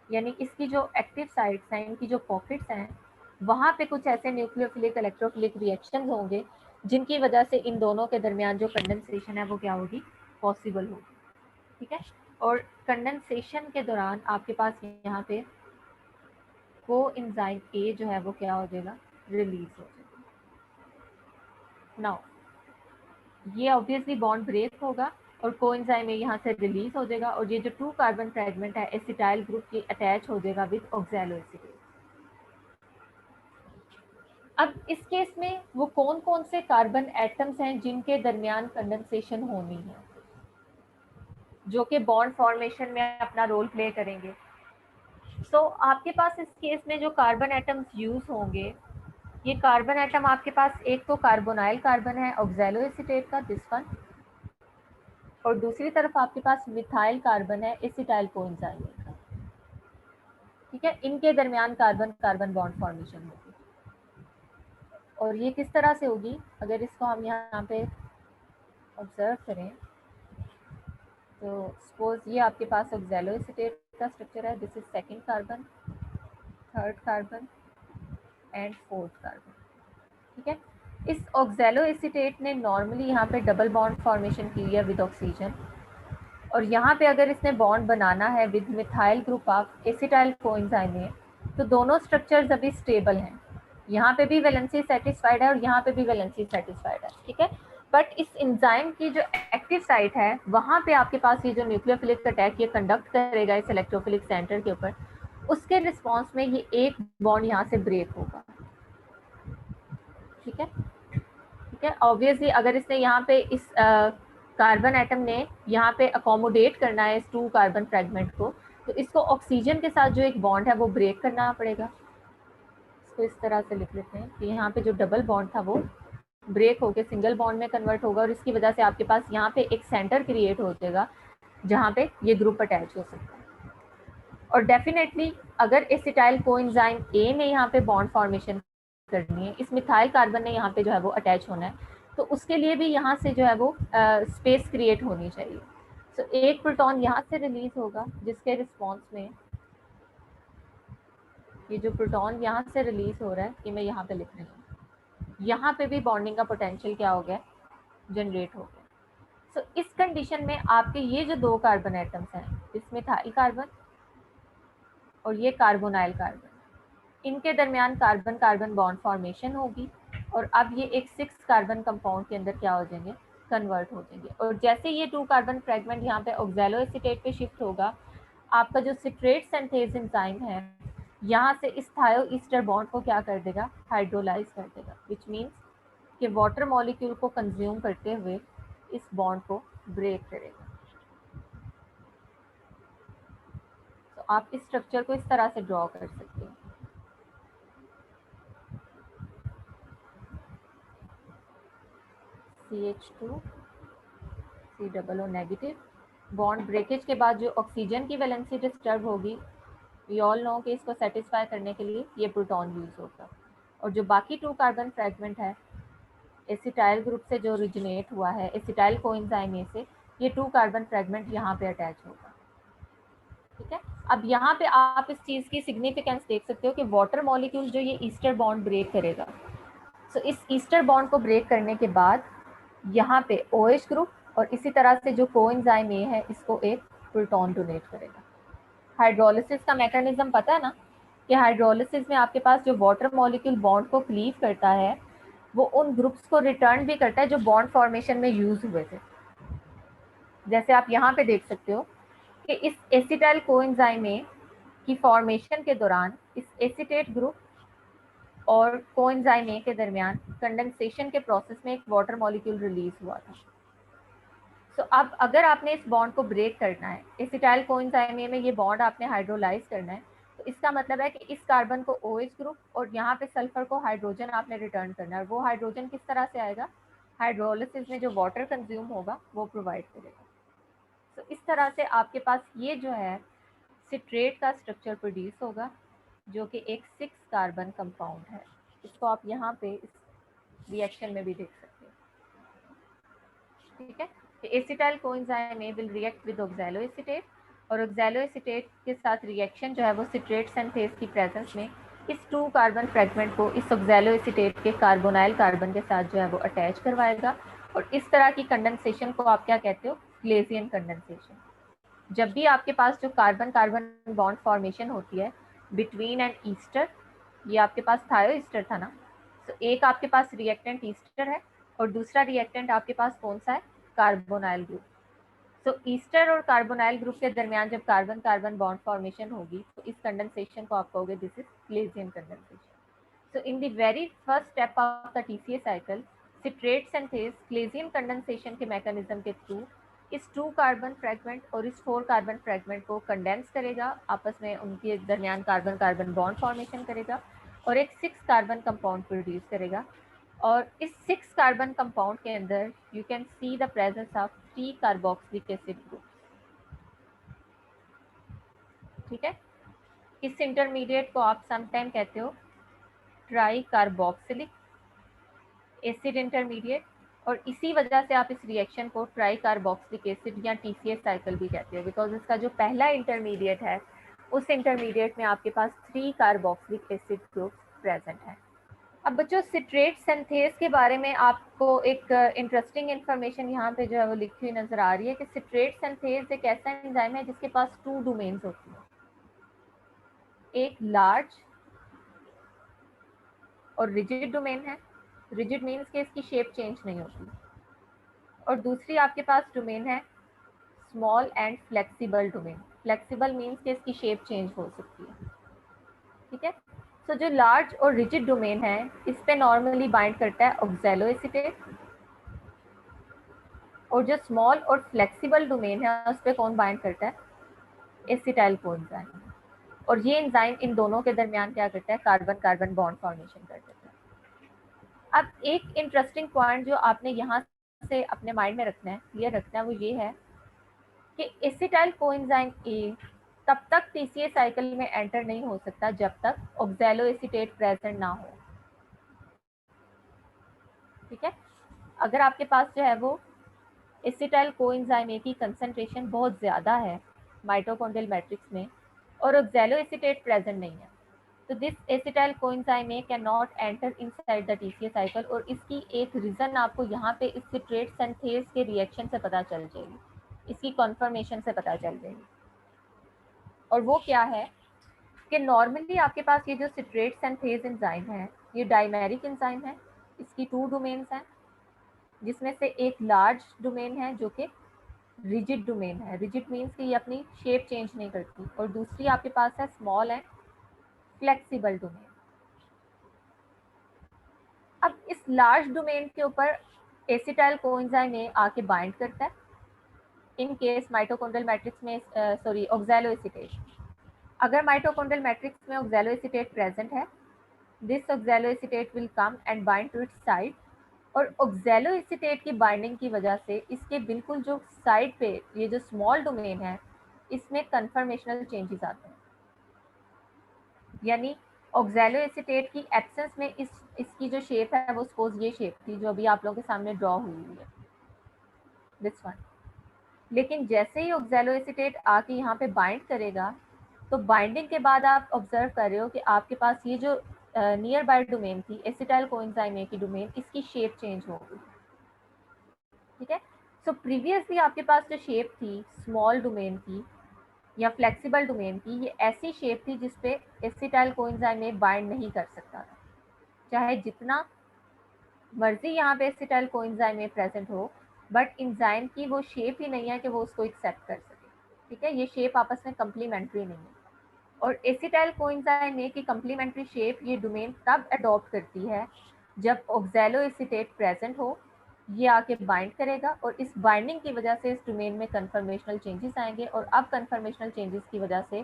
यानी इसकी जो एक्टिव साइट्स हैं, इनकी जो पॉकेट्स हैं, वहाँ पे कुछ ऐसे न्यूक्लियोफिलिक इलेक्ट्रोफिलिक रिएक्शंस होंगे जिनकी वजह से इन दोनों के दरमियान जो कंडेंसेशन है वो क्या होगी, पॉसिबल होगी, ठीक है। और कंडेंसेशन के दौरान आपके पास यहाँ पे कोएंजाइम ए जो है वो क्या हो जाएगा, रिलीज हो जाएगा। नाउ ये ऑब्वियसली बॉन्ड ब्रेक होगा और कोएंजाइम ए यहाँ से रिलीज हो जाएगा, और ये जो 2 कार्बन फ्रेगमेंट है एसिटाइल ग्रुप की अटैच हो जाएगा विद ऑक्सैलो एसीटेट। अब इस केस में वो कौन कौन से कार्बन एटम्स हैं जिनके दरमियान कंडेंसेशन होनी है, जो कि बॉन्ड फॉर्मेशन में अपना रोल प्ले करेंगे। तो आपके पास इस केस में जो कार्बन एटम्स यूज होंगे, ये कार्बन एटम आपके पास एक तो कार्बोनाइल कार्बन है ऑक्सैलो एसीटेट का, दिस वन, और दूसरी तरफ आपके पास मिथाइल कार्बन है एसिटाइल कोएंजाइम का, ठीक है, इनके दरमियान कार्बन कार्बन बॉन्ड फॉर्मेशन होगी। और ये किस तरह से होगी, अगर इसको हम यहाँ पे ऑब्जर्व करें तो सपोज ये आपके पास ऑक्सैलो एसीटेट का स्ट्रक्चर है, this is second carbon, third carbon and fourth carbon, ठीक है। इस ऑक्सैलो एसीटेट ने नॉर्मली यहाँ पे डबल बॉन्ड फॉर्मेशन की है विद ऑक्सीजन, और यहाँ पे अगर इसने बॉन्ड बनाना है with methyl group of acetyl coenzyme ए, तो दोनों स्ट्रक्चर्स अभी स्टेबल हैं, यहाँ पे भी वैलेंसी सेटिस्फाइड है और यहाँ पे भी वैलेंसी सेटिस्फाइड है, ठीक है। बट इस एंजाइम की जो एक्टिव साइट है वहाँ पे आपके पास ये जो न्यूक्लियोफिलिक अटैक ये कंडक्ट करेगा इस इलेक्ट्रोफिलिक सेंटर के ऊपर, उसके रिस्पॉन्स में ये एक बॉन्ड यहाँ से ब्रेक होगा, ठीक है, ठीक है। ऑब्वियसली अगर इसने यहाँ पे इस कार्बन एटम ने यहाँ पे अकोमोडेट करना है इस 2 कार्बन फ्रेगमेंट को, तो इसको ऑक्सीजन के साथ जो एक बॉन्ड है वो ब्रेक करना पड़ेगा, इसको इस तरह से लिख लेते हैं कि यहाँ पे जो डबल बॉन्ड था वो ब्रेक होकर सिंगल बॉन्ड में कन्वर्ट होगा और इसकी वजह से आपके पास यहाँ पे एक सेंटर क्रिएट हो जाएगा जहाँ पे ये ग्रुप अटैच हो सकता है। और डेफिनेटली अगर एसिटाइल कोएंजाइम ए ने यहाँ पे बॉन्ड फॉर्मेशन करनी है, इस मिथाइल कार्बन ने यहाँ पे जो है वो अटैच होना है, तो उसके लिए भी यहाँ से जो है वो स्पेस क्रिएट होनी चाहिए। तो एक प्रोटॉन यहाँ से रिलीज होगा जिसके रिस्पॉन्स में ये जो प्रोटॉन यहाँ से रिलीज हो रहा है ये मैं यहाँ पे लिख रही हूँ, यहाँ पे भी बॉन्डिंग का पोटेंशियल क्या हो गया, जनरेट हो गया। सो इस कंडीशन में आपके ये जो दो कार्बन एटम्स हैं, इसमें मिथाइल कार्बन और ये कार्बोनाइल कार्बन, इनके दरमियान कार्बन कार्बन बॉन्ड फॉर्मेशन होगी और अब ये एक 6 कार्बन कंपाउंड के अंदर क्या हो जाएंगे, कन्वर्ट हो जाएंगे। और जैसे ये 2 कार्बन फ्रेगमेंट यहाँ पे ऑक्सैलो एसीटेट पे शिफ्ट होगा, आपका जो सिट्रेट सिंथेज एंजाइम है यहाँ से इस थायो ईस्टर बॉन्ड को क्या कर देगा, हाइड्रोलाइज कर देगा, विच मीन्स कि वाटर मॉलिक्यूल को कंज्यूम करते हुए इस बॉन्ड को ब्रेक करेगा। तो आप इस स्ट्रक्चर को इस तरह से ड्रॉ कर सकते हैं। CH2 COO negative, bond breakage के बाद जो ऑक्सीजन की वैलेंसी डिस्टर्ब होगी, वी ऑल नो कि इसको सेटिस्फाई करने के लिए ये प्रोटॉन यूज होगा। और जो बाकी 2 कार्बन फ्रेगमेंट है एसिटाइल ग्रुप से जो ओरिजिनेट हुआ है एसिटाइल कोएंजाइम ए से, ये 2 कार्बन फ्रेगमेंट यहाँ पे अटैच होगा। ठीक है, अब यहाँ पे आप इस चीज़ की सिग्निफिकेंस देख सकते हो कि वाटर मॉलिक्यूल जो ये ईस्टर बॉन्ड ब्रेक करेगा, सो इस ईस्टर बॉन्ड को ब्रेक करने के बाद यहाँ पे OH ग्रुप और इसी तरह से जो कोएंजाइम ए है इसको एक प्रोटॉन डोनेट करेगा। हाइड्रोलिसिस का मैकेनिज्म पता है ना, कि हाइड्रोलिसिस में आपके पास जो वाटर मॉलिक्यूल बॉन्ड को क्लीव करता है वो उन ग्रुप्स को रिटर्न भी करता है जो बॉन्ड फॉर्मेशन में यूज हुए थे। जैसे आप यहाँ पे देख सकते हो कि इस एसिटाइल कोएंजाइम ए की फॉर्मेशन के दौरान इस एसीटेट ग्रुप और कोएंजाइम ए के दरमियान कंडेंसेशन के प्रोसेस में एक वाटर मॉलिक्यूल रिलीज हुआ था। तो अब अगर आपने इस बॉन्ड को ब्रेक करना है, एसिटाइल कोएंजाइम ए में ये बॉन्ड आपने हाइड्रोलाइज करना है, तो इसका मतलब है कि इस कार्बन को OH ग्रुप और यहाँ पे सल्फर को हाइड्रोजन आपने रिटर्न करना है। वो हाइड्रोजन किस तरह से आएगा, हाइड्रोलिसिस में जो वाटर कंज्यूम होगा वो प्रोवाइड करेगा। तो इस तरह से आपके पास ये जो है सिट्रेट का स्ट्रक्चर प्रोड्यूस होगा जो कि एक 6 कार्बन कंपाउंड है। इसको आप यहाँ पे इस रिएक्शन में भी देख सकते हो। ठीक है, acetyl coenzyme A will react with oxalo acetate और ऑक्सैलो एसीटेट के साथ रिएक्शन जो है वो सिट्रेट सिंथेज की प्रेजेंस में इस 2 कार्बन फ्रेगमेंट को इस ऑक्सैलो एसीटेट के कार्बोनाइल कार्बन के साथ जो है वो अटैच करवाएगा और इस तरह की कंडेंसेशन को आप क्या कहते हो, ग्लेसियन कंडेंसेशन। जब भी आपके पास जो कार्बन कार्बन बॉन्ड फॉर्मेशन होती है बिटवीन एन ईस्टर, ये आपके पास थायो ईस्टर था ना, तो एक आपके पास रिएक्टेंट ईस्टर है और दूसरा रिएक्टेंट आपके पास कौन सा है, कार्बोनाइल ग्रुप। तो ईस्टर और कार्बोनाइल ग्रुप के दरमियान जब कार्बन कार्बन बॉन्ड फॉर्मेशन होगी तो इस कंडेंसेशन को आप कहोगे this is Claisen condensation. So in the very first step of the TCA cycle, citrate synthase Claisen condensation के मैकेनिज्म के थ्रू इस 2 कार्बन फ्रेगमेंट और इस 4 कार्बन फ्रेगमेंट को कंडेंस करेगा, आपस में उनके दरमियान कार्बन कार्बन बॉन्ड फॉर्मेशन करेगा और एक 6 कार्बन कंपाउंड प्रोड्यूस करेगा। और इस 6 कार्बन कंपाउंड के अंदर you can see the presence of 3 carboxylic acid group. ठीक है, इस इंटरमीडिएट को आप समटाइम कहते हो ट्राई कार्बोक्सिलिक एसिड इंटरमीडिएट और इसी वजह से आप इस रिएक्शन को ट्राई कार्बोक्सिलिक एसिड या TCA साइकिल भी कहते हो, बिकॉज इसका जो पहला इंटरमीडिएट है उस इंटरमीडिएट में आपके पास 3 कार्बोक्सिलिक एसिड ग्रुप प्रेजेंट है। अब बच्चों सिट्रेट सिंथेज के बारे में आपको एक इंटरेस्टिंग इंफॉर्मेशन यहाँ पे जो है वो लिखी हुई नजर आ रही है कि सिट्रेट सिंथेज एक ऐसा एंजाइम है जिसके पास 2 डोमेन्स होती हैं, एक लार्ज और रिजिड डोमेन है, रिजिड मीन्स कि इसकी शेप चेंज नहीं होती, और दूसरी आपके पास डोमेन है small and flexible domain. Flexible means कि इसकी शेप चेंज हो सकती है। ठीक है, सो जो लार्ज और रिजिड डोमेन है इस पे नॉर्मली बाइंड करता है ऑक्सैलो एसीटेट और जो स्मॉल और फ्लेक्सिबल डोमेन है उस पे कौन बाइंड करता है, एसिटाइल कोएंजाइम। और ये एंजाइम इन दोनों के दरमियान क्या करता है, कार्बन कार्बन बॉन्ड फॉर्मेशन कर देता है। अब एक इंटरेस्टिंग पॉइंट जो आपने यहाँ से अपने माइंड में रखना है, क्लियर रखना है, वो ये है कि एसिटाइल कोएंजाइम ए तब तक टीसीए साइकिल में एंटर नहीं हो सकता जब तक ऑक्सैलोएसीटेट प्रेजेंट ना हो। ठीक है, अगर आपके पास जो है वो एसिटाइल कोएंजाइम ए की कंसंट्रेशन बहुत ज़्यादा है माइटोकॉन्ड्रियल मैट्रिक्स में और ऑक्सैलोएसीटेट प्रेजेंट नहीं है, तो this acetyl coenzyme A can not enter inside the TCA cycle. और इसकी एक रीज़न आपको यहाँ पे इस सिट्रेट सिंथेज के रिएक्शन से पता चल जाएगी, इसकी कन्फर्मेशन से पता चल जाएगी। और वो क्या है कि नॉर्मली आपके पास ये जो सिट्रेट सिंथेज एंजाइम है, ये डाइमेरिक एंजाइम है, इसकी 2 डोमेन्स हैं, जिसमें से एक लार्ज डोमेन है जो कि रिजिड डोमेन है। रिजिड मीन्स कि ये अपनी शेप चेंज नहीं करती, और दूसरी आपके पास है स्मॉल एंड फ्लेक्सिबल डोमेन। अब इस लार्ज डोमेन के ऊपर एसिटाइल कोएंजाइम ए आके बाइंड करता है इन केस माइटोकॉन्ड्रियल मैट्रिक्स में सॉरी ऑक्सैलोएसीटेट। अगर माइटोकॉन्ड्रियल मैट्रिक्स में ऑक्सैलोएसीटेट प्रेजेंट है, this oxaloacetate will come and bind to its site, और ऑक्सैलोएसीटेट की बाइंडिंग की वजह से इसके बिल्कुल जो साइड पे ये जो स्मॉल डोमेन है, इसमें कन्फर्मेशनल चेंजेस आते हैं। यानी ऑक्सैलोएसीटेट की एब्सेंस में इसकी जो शेप है वो सपोज ये शेप थी जो अभी आप लोगों के सामने ड्रॉ हुई है, दिस वन। लेकिन जैसे ही ऑक्सैलोएसीटेट आके यहाँ पे बाइंड करेगा, तो बाइंडिंग के बाद आप ऑब्जर्व कर रहे हो कि आपके पास ये जो नियर बाय डोमेन थी एसिटाइल कोएंजाइम ए की डोमेन, इसकी शेप चेंज हो गई। ठीक है, सो प्रीवियसली आपके पास जो शेप थी स्मॉल डोमेन की या फ्लेक्सिबल डोमेन की, ये ऐसी शेप थी जिसपे एसिटाइल कोएंजाइम ए बाइंड नहीं कर सकता था, चाहे जितना मर्जी यहाँ पे एसिटाइल कोएंजाइम में प्रेजेंट हो, बट एंजाइम की वो शेप ही नहीं है कि वो उसको एक्सेप्ट कर सके। ठीक है, ये शेप आपस में कंप्लीमेंट्री नहीं है, और एसिटाइल कोएंजाइम ए की कंप्लीमेंट्री शेप ये डोमेन तब अडॉप्ट करती है जब ऑक्सैलोएसीटेट प्रेजेंट हो, ये आके बाइंड करेगा, और इस बाइंडिंग की वजह से इस डोमेन में कन्फर्मेशनल चेंजेस आएंगे, और अब कन्फर्मेशनल चेंजेस की वजह से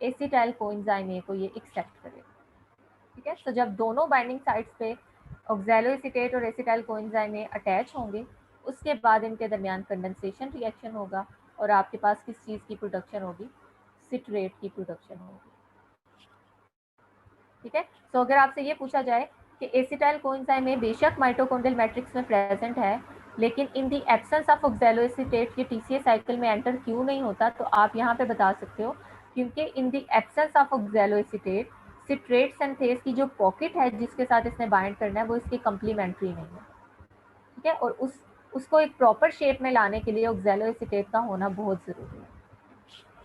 एसिटाइल कोएंजाइम ए को ये एक्सेप्ट करेगा। ठीक है, तो जब दोनों बाइंडिंग साइट्स पे ऑक्सैलोएसीटेट और एसिटाइल कोएंजाइम में अटैच होंगे, उसके बाद इनके दरमियान कंडेंसेशन रिएक्शन होगा और आपके पास किस चीज़ की प्रोडक्शन होगी, सिट्रेट की प्रोडक्शन होगी। ठीक है, तो अगर आपसे ये पूछा जाए कि एसिटाइल कोएंजाइम में बेशक माइटोकॉन्ड्रियल मैट्रिक्स में प्रेजेंट है, लेकिन इन दी एब्सेंस ऑफ ऑक्सैलोएसीटेट ये टीसीए साइकिल में एंटर क्यों नहीं होता, तो आप यहाँ पे बता सकते हो क्योंकि in the absence of oxaloacetate citrate synthase की जो पॉकेट है जिसके साथ इसने बाइंड करना है वो इसकी कंप्लीमेंट्री नहीं है। ठीक है, और उसको एक प्रॉपर शेप में लाने के लिए ऑक्सैलोएसीटेट का होना बहुत ज़रूरी है।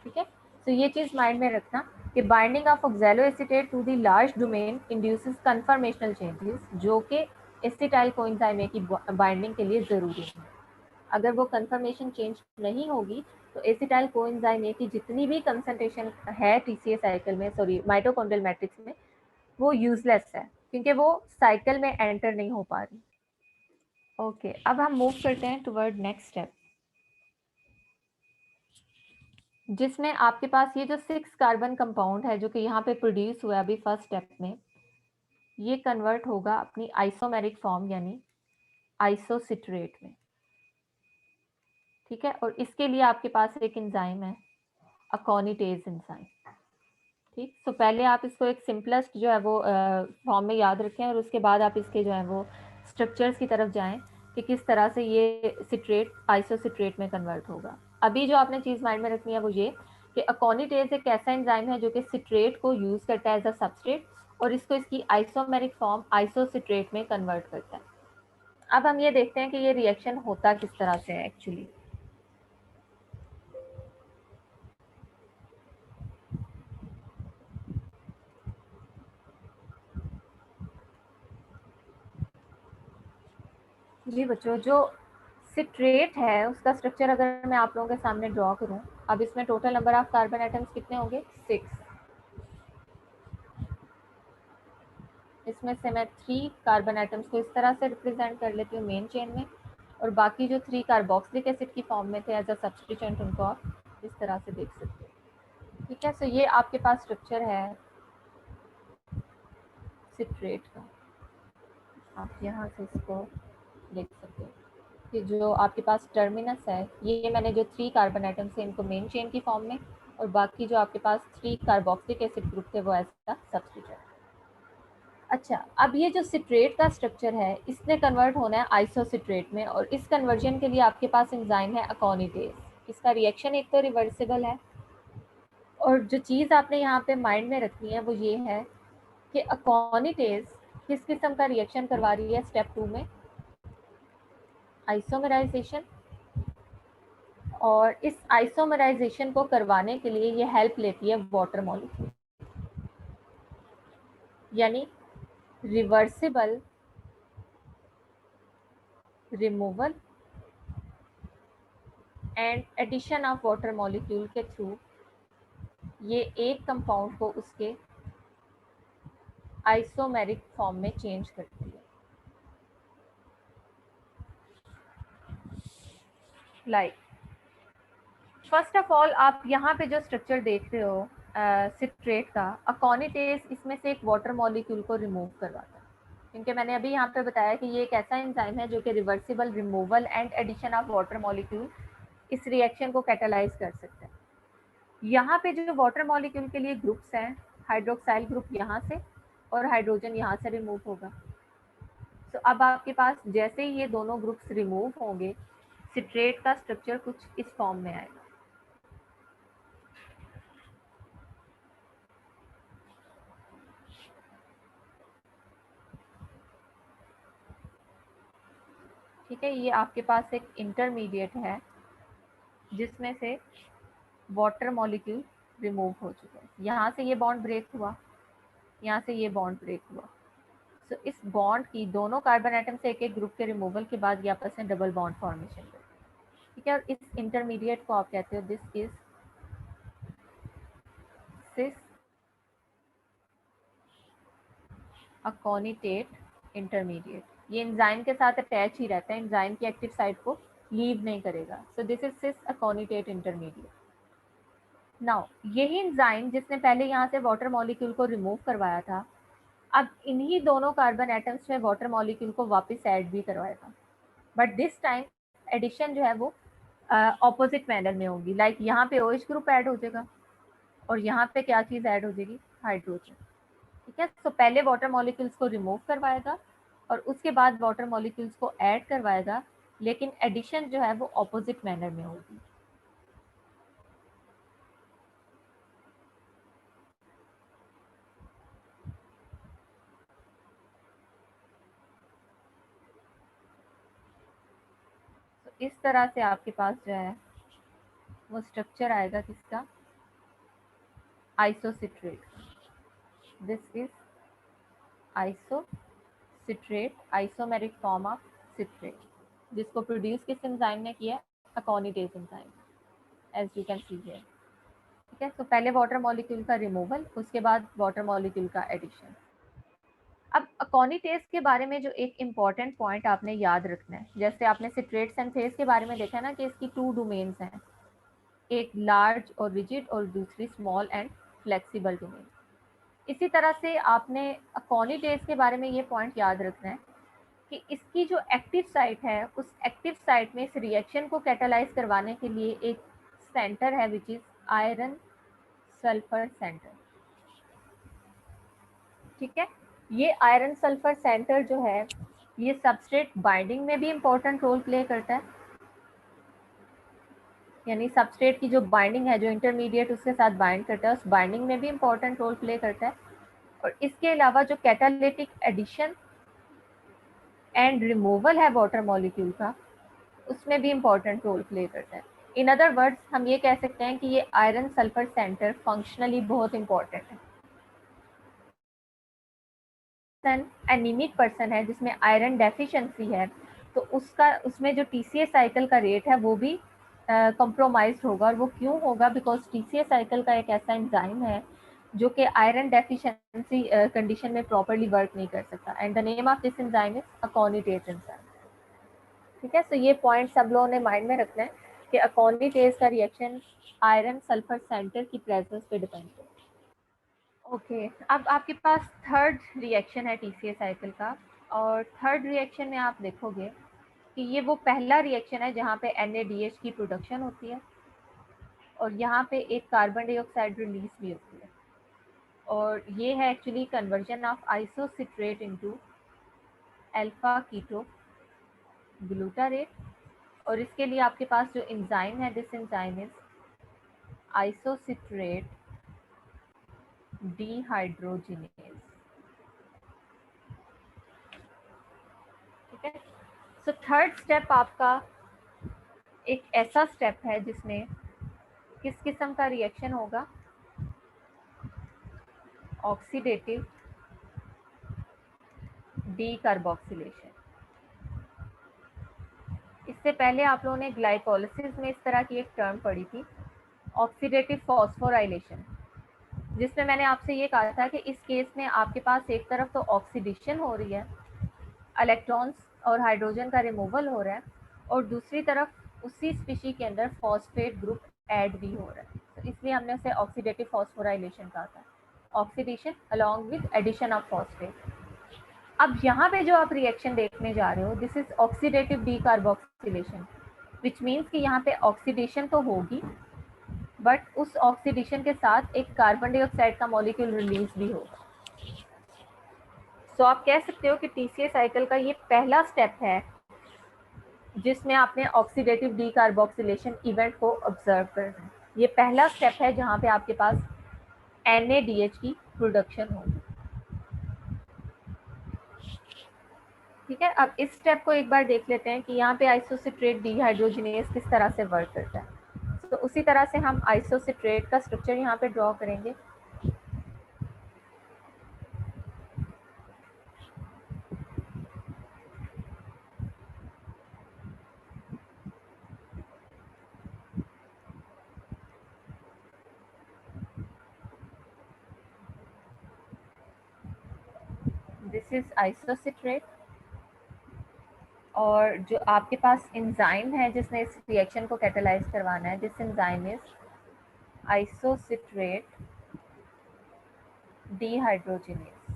ठीक है, तो ये चीज़ माइंड में रखना कि binding of oxaloacetate to the large domain induces conformational changes, जो कि एसिटाइल कोएंजाइम की बाइंडिंग के लिए ज़रूरी है। अगर वो कन्फर्मेशन चेंज नहीं होगी तो एसिटाइल कोएंजाइम की जितनी भी कंसंट्रेशन है टीसीए साइकिल में, सॉरी माइटोकॉन्ड्रियल मैट्रिक्स में, वो यूजलेस है क्योंकि वो साइकिल में एंटर नहीं हो पा रही। ओके, अब हम मूव करते हैं टुवर्ड नेक्स्ट स्टेप, जिसमें आपके पास ये जो 6 कार्बन कंपाउंड है जो कि यहाँ पे प्रोड्यूस हुआ है अभी फर्स्ट स्टेप में, ये कन्वर्ट होगा अपनी आइसोमेरिक फॉर्म यानी आइसोसिट्रेट में। ठीक है, और इसके लिए आपके पास एक एंजाइम है अकोनिटेज एंजाइम। ठीक, तो पहले आप इसको एक सिंपलेस्ट जो है वो फॉर्म में याद रखें, और उसके बाद आप इसके जो है वो स्ट्रक्चर्स की तरफ जाएं कि किस तरह से ये सिट्रेट आइसोसिट्रेट में कन्वर्ट होगा। अभी जो आपने चीज़ माइंड में रखनी है वो ये कि अकोनिटेज एक ऐसा एंजाइम है जो कि सिट्रेट को यूज़ करता है एज अ सबस्ट्रेट, और इसको इसकी आइसोमेरिक फॉर्म आइसोसिट्रेट में कन्वर्ट करता है। अब हम ये देखते हैं कि ये रिएक्शन होता किस तरह से है एक्चुअली। जी बच्चों, जो सिट्रेट है उसका स्ट्रक्चर अगर मैं आप लोगों के सामने ड्रॉ करूं, अब इसमें total number of carbon atoms कितने होंगे, 6। इसमें से मैं 3 कार्बन एटम्स को इस तरह से रिप्रेजेंट कर लेती हूँ मेन चेन में, और बाकी जो 3 कार्बोक्सिलिक एसिड की फॉर्म में थे एज अ सब्सटीट्यूएंट, उनको आप इस तरह से देख सकते हो। ठीक है, सो ये आपके पास स्ट्रक्चर है सिट्रेट का, आप यहाँ से इसको देख सकते हो कि जो आपके पास टर्मिनस है, ये मैंने जो 3 कार्बन एटम्स है इनको मेन चेन की फॉर्म में, और बाकी जो आपके पास 3 कार्बोक्सिलिक एसिड ग्रुप थे वो ऐसा सब्स्टिट्यूट। अच्छा, अब ये जो सिट्रेट का स्ट्रक्चर है इसने कन्वर्ट होना है आइसोसिट्रेट में, और इस कन्वर्जन के लिए आपके पास एंजाइम है अकोनिटेज। इसका रिएक्शन एक तो रिवर्सिबल है, और जो चीज़ आपने यहाँ पे माइंड में रखनी है वो ये है कि अकोनिटेज किस किस्म का रिएक्शन करवा रही है स्टेप 2 में, आइसोमराइजेशन। और इस आइसोमराइजेशन को करवाने के लिए ये हेल्प लेती है वाटर मॉलिक्यूल, यानी reversible removal and addition of water molecule के थ्रू ये एक कंपाउंड को उसके आइसोमेरिक फॉर्म में चेंज करती है। लाइक फर्स्ट ऑफ ऑल आप यहाँ पे जो स्ट्रक्चर देख रहे हो सिट्रेट का, अकोनिटेज इसमें से एक वाटर मॉलिक्यूल को रिमूव करवाता है, क्योंकि मैंने अभी यहाँ पे बताया कि ये एक ऐसा एंजाइम है जो कि reversible removal and addition of water molecule इस रिएक्शन को कैटालाइज कर सकते हैं। यहाँ पे जो वाटर मॉलिक्यूल के लिए ग्रुप्स हैं, हाइड्रोक्साइल ग्रुप यहाँ से और हाइड्रोजन यहाँ से रिमूव होगा। तो अब आपके पास जैसे ही ये दोनों ग्रुप्स रिमूव होंगे, सिट्रेट का स्ट्रक्चर कुछ इस फॉर्म में आएगा। ठीक है, ये आपके पास एक इंटरमीडिएट है जिसमें से वाटर मॉलिक्यूल रिमूव हो चुका है। यहाँ से ये बॉन्ड ब्रेक हुआ, यहाँ से ये बॉन्ड ब्रेक हुआ। तो इस बॉन्ड की दोनों कार्बन एटम से एक एक ग्रुप के रिमूवल के बाद ये आपस में डबल बॉन्ड फॉर्मेशन करते हैं। ठीक है, और इस इंटरमीडिएट को आप कहते हो this is cis aconitate intermediate. ये एंजाइम के साथ अटैच ही रहता है, एंजाइम की एक्टिव साइट को लीव नहीं करेगा। So this is cis aconitate intermediate. Now यही एंजाइम जिसने पहले यहाँ से वाटर मॉलिक्यूल को रिमूव करवाया था, अब इन्हीं दोनों कार्बन एटम्स में वाटर मॉलिक्यूल को वापस ऐड भी करवाएगा, बट दिस टाइम एडिशन जो है वो ऑपोजिट मैनर में होगी। लाइक यहाँ पे OH ग्रुप ऐड हो जाएगा और यहाँ पे क्या चीज़ ऐड हो जाएगी, हाइड्रोजन। ठीक है, तो पहले वाटर मॉलिक्यूल्स को रिमूव करवाएगा और उसके बाद वाटर मॉलिक्यूल्स को ऐड करवाएगा, लेकिन एडिशन जो है वो ऑपोजिट मैनर में होगी। तो इस तरह से आपके पास जो है वो स्ट्रक्चर आएगा किसका, isocitrate. This is isocitrate, isomeric form of citrate, जिसको प्रोड्यूस किस एंजाइम ने किया, aconitase enzyme, as you can see here. ठीक है, तो पहले वाटर मॉलिक्यूल का रिमूवल, उसके बाद वाटर मॉलिक्यूल का एडिशन। अब अकोनिटेज के बारे में जो एक इम्पॉर्टेंट पॉइंट आपने याद रखना है, जैसे आपने सिट्रेट सिंथेज के बारे में देखा ना कि इसकी 2 डोमेन्स हैं, एक लार्ज और रिजिड और दूसरी स्मॉल एंड फ्लेक्सिबल डोमेन। इसी तरह से आपने अकोनिटेज के बारे में ये पॉइंट याद रखना है कि इसकी जो एक्टिव साइट है, उस एक्टिव साइट में इस रिएक्शन को कैटालाइज करवाने के लिए एक सेंटर है which is iron sulphur centre. ठीक है, ये आयरन सल्फर सेंटर जो है ये सबस्ट्रेट बाइंडिंग में भी इम्पोर्टेंट रोल प्ले करता है, यानी सबस्ट्रेट की जो बाइंडिंग है, जो इंटरमीडिएट उसके साथ बाइंड करता है, उस बाइंडिंग में भी इम्पोर्टेंट रोल प्ले करता है। और इसके अलावा जो कैटालिटिक एडिशन एंड रिमूवल है वाटर मॉलिक्यूल का, उसमें भी इम्पोर्टेंट रोल प्ले करता है। इन अदर वर्ड्स हम ये कह सकते हैं कि ये आयरन सल्फर सेंटर फंक्शनली बहुत इंपॉर्टेंट है। एनीमिक पर्सन है जिसमें आयरन डेफिशिएंसी है, तो उसमें जो TCA साइकिल का रेट है वो भी कॉम्प्रोमाइज होगा। और वो क्यों होगा, बिकॉज TCA साइकिल का एक ऐसा एंजाइम है जो कि आयरन डेफिशिएंसी कंडीशन में प्रॉपरली वर्क नहीं कर सकता, and the name of this enzyme is अकोनिटेज enzyme. ठीक है, सो ये पॉइंट सब लोगों ने माइंड में रखना है। कि अकोनिटेज का रिएक्शन आयरन सल्फर सेंटर की प्रेजेंस पे डिपेंड है। ओके, अब आपके पास थर्ड रिएक्शन है टीसीए साइकिल का, और थर्ड रिएक्शन में आप देखोगे कि ये वो पहला रिएक्शन है जहाँ पे NaDH की प्रोडक्शन होती है और यहाँ पे एक कार्बन डाइऑक्साइड रिलीज भी होती है, और ये है actually conversion of isocitrate into alpha keto glutarate. और इसके लिए आपके पास जो एंजाइम है, this enzyme is isocitrate dehydrogenase. ठीक है, सो थर्ड स्टेप आपका एक ऐसा स्टेप है जिसमें किस किस्म का रिएक्शन होगा, ऑक्सीडेटिव डीकार्बोक्सिलेशन। इससे पहले आप लोगों ने ग्लाइकोलिसिस में इस तरह की एक टर्म पढ़ी थी, ऑक्सीडेटिव फॉस्फोराइलेशन, जिसमें मैंने आपसे ये कहा था कि इस केस में आपके पास एक तरफ तो ऑक्सीडेशन हो रही है, इलेक्ट्रॉन्स और हाइड्रोजन का रिमूवल हो रहा है, और दूसरी तरफ उसी स्पीशी के अंदर फॉस्फेट ग्रुप ऐड भी हो रहा है, तो इसलिए हमने उसे ऑक्सीडेटिव फॉस्फोराइलेशन कहा था, oxidation along with addition of phosphate. अब यहाँ पे जो आप रिएक्शन देखने जा रहे हो, this is oxidative decarboxylation, which means कि यहाँ पे ऑक्सीडेशन तो होगी, बट उस ऑक्सीडेशन के साथ एक कार्बन डाइऑक्साइड का मॉलिक्यूल रिलीज भी होगा। सो आप कह सकते हो कि टीसीए साइकिल का ये पहला स्टेप है जिसमें आपने ऑक्सीडेटिव डीकार्बोक्सिलेशन इवेंट को ऑब्जर्व करना है। ये पहला स्टेप है जहाँ पे आपके पास NaDH की प्रोडक्शन होगी। ठीक है, अब इस स्टेप को एक बार देख लेते हैं कि यहाँ पे आइसोसिट्रेट डीहाइड्रोजिनेज किस तरह से वर्क करता है। तो उसी तरह से हम आइसोसिट्रेट का स्ट्रक्चर यहाँ पे ड्रॉ करेंगे। दिस इज आइसोसिट्रेट, और जो आपके पास एंजाइम है जिसने इस रिएक्शन को कैटेलाइज करवाना है, this enzyme is isocitrate dehydrogenase.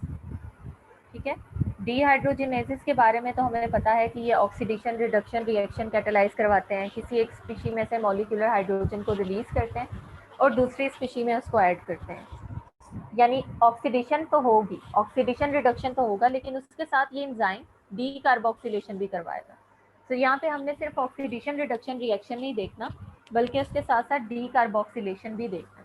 ठीक है, डीहाइड्रोजिनेसिस के बारे में तो हमें पता है कि ये ऑक्सीडेशन रिडक्शन रिएक्शन कैटेलाइज करवाते हैं, किसी एक स्पीशी में से मॉलिक्यूलर हाइड्रोजन को रिलीज करते हैं और दूसरी स्पीशी में उसको ऐड करते हैं, यानी ऑक्सीडेशन तो होगी, ऑक्सीडेशन रिडक्शन तो होगा, लेकिन उसके साथ ये एंजाइम डीकार्बोक्सिलेशन भी करवाएगा। तो यहाँ पे हमने सिर्फ ऑक्सीडेशन रिडक्शन रिएक्शन नहीं देखना, बल्कि उसके साथ साथ डीकार्बोक्सिलेशन भी देखना।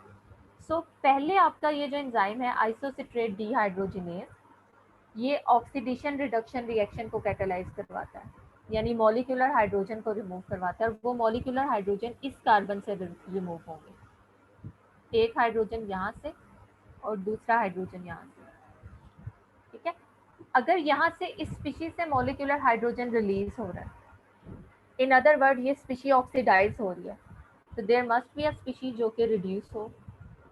सो पहले आपका ये जो एंजाइम है आइसोसिट्रेट डीहाइड्रोजिनेज, ये ऑक्सीडेशन रिडक्शन रिएक्शन को कैटेलाइज करवाता है, यानी मॉलिक्यूलर हाइड्रोजन को रिमूव करवाता है, और वो मॉलिक्यूलर हाइड्रोजन इस कार्बन से रिमूव होंगे, एक हाइड्रोजन यहाँ से और दूसरा हाइड्रोजन यहाँ से। ठीक है, अगर यहाँ से इस स्पीशीज से मॉलिक्यूलर हाइड्रोजन रिलीज हो रहा है, इन अदर वर्ड ये स्पीशी ऑक्सीडाइज हो रही है, तो there must be a species जो कि रिड्यूस हो,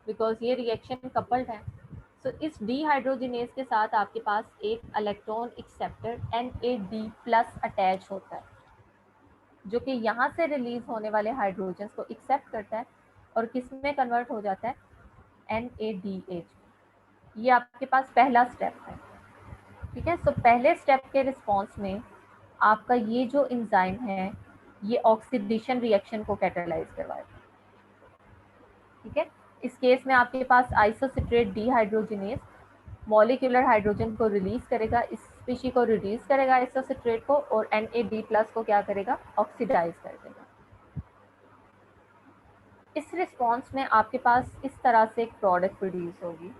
बिकॉज ये रिएक्शन कपल्ड है। सो इस डीहाइड्रोजिनेज के साथ आपके पास एक इलेक्ट्रॉन एक्सेप्टर NAD+ अटैच होता है, जो कि यहाँ से रिलीज होने वाले हाइड्रोजन को एक्सेप्ट करता है और किस में कन्वर्ट हो जाता है, NADH। ये आपके पास पहला स्टेप है। ठीक है, सो पहले स्टेप के रिस्पॉन्स में आपका ये जो एंजाइम है ये ऑक्सीडेशन रिएक्शन को कैटेलाइज करवाएगा। ठीक है, इस केस में आपके पास आइसोसिट्रेट डीहाइड्रोजिनेज मॉलिक्यूलर हाइड्रोजन को रिलीज करेगा, इस स्पीशी को रिड्यूस करेगा आइसोसिट्रेट को, और NAD+ को क्या करेगा, ऑक्सीडाइज कर देगा। इस रिस्पॉन्स में आपके पास इस तरह से एक प्रोडक्ट प्रोड्यूस होगी।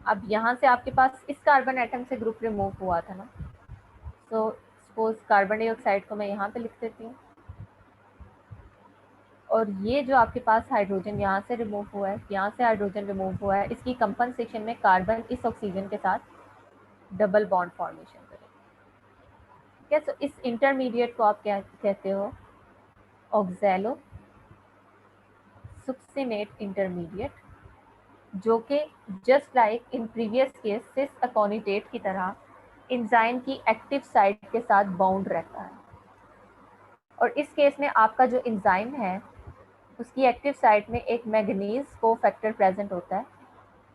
अब यहाँ से आपके पास इस कार्बन एटम से ग्रुप रिमूव हुआ था ना, तो सपोज कार्बन डाइऑक्साइड को मैं यहाँ पे लिख देती हूँ, और ये जो आपके पास हाइड्रोजन यहाँ से रिमूव हुआ है, यहाँ से हाइड्रोजन रिमूव हुआ है, इसकी कंपनसेशन में कार्बन इस ऑक्सीजन के साथ डबल बॉन्ड फॉर्मेशन करेगा। ठीक है, तो इस इंटरमीडिएट को आप क्या कहते हो, ऑक्सैलो सुक्सिनेट इंटरमीडिएट, जो कि just like in previous case cis aconitate की तरह एंजाइम की एक्टिव साइट के साथ बाउंड रहता है। और इस केस में आपका जो एंजाइम है उसकी एक्टिव साइट में एक मैग्नीज कोफैक्टर प्रेजेंट होता है,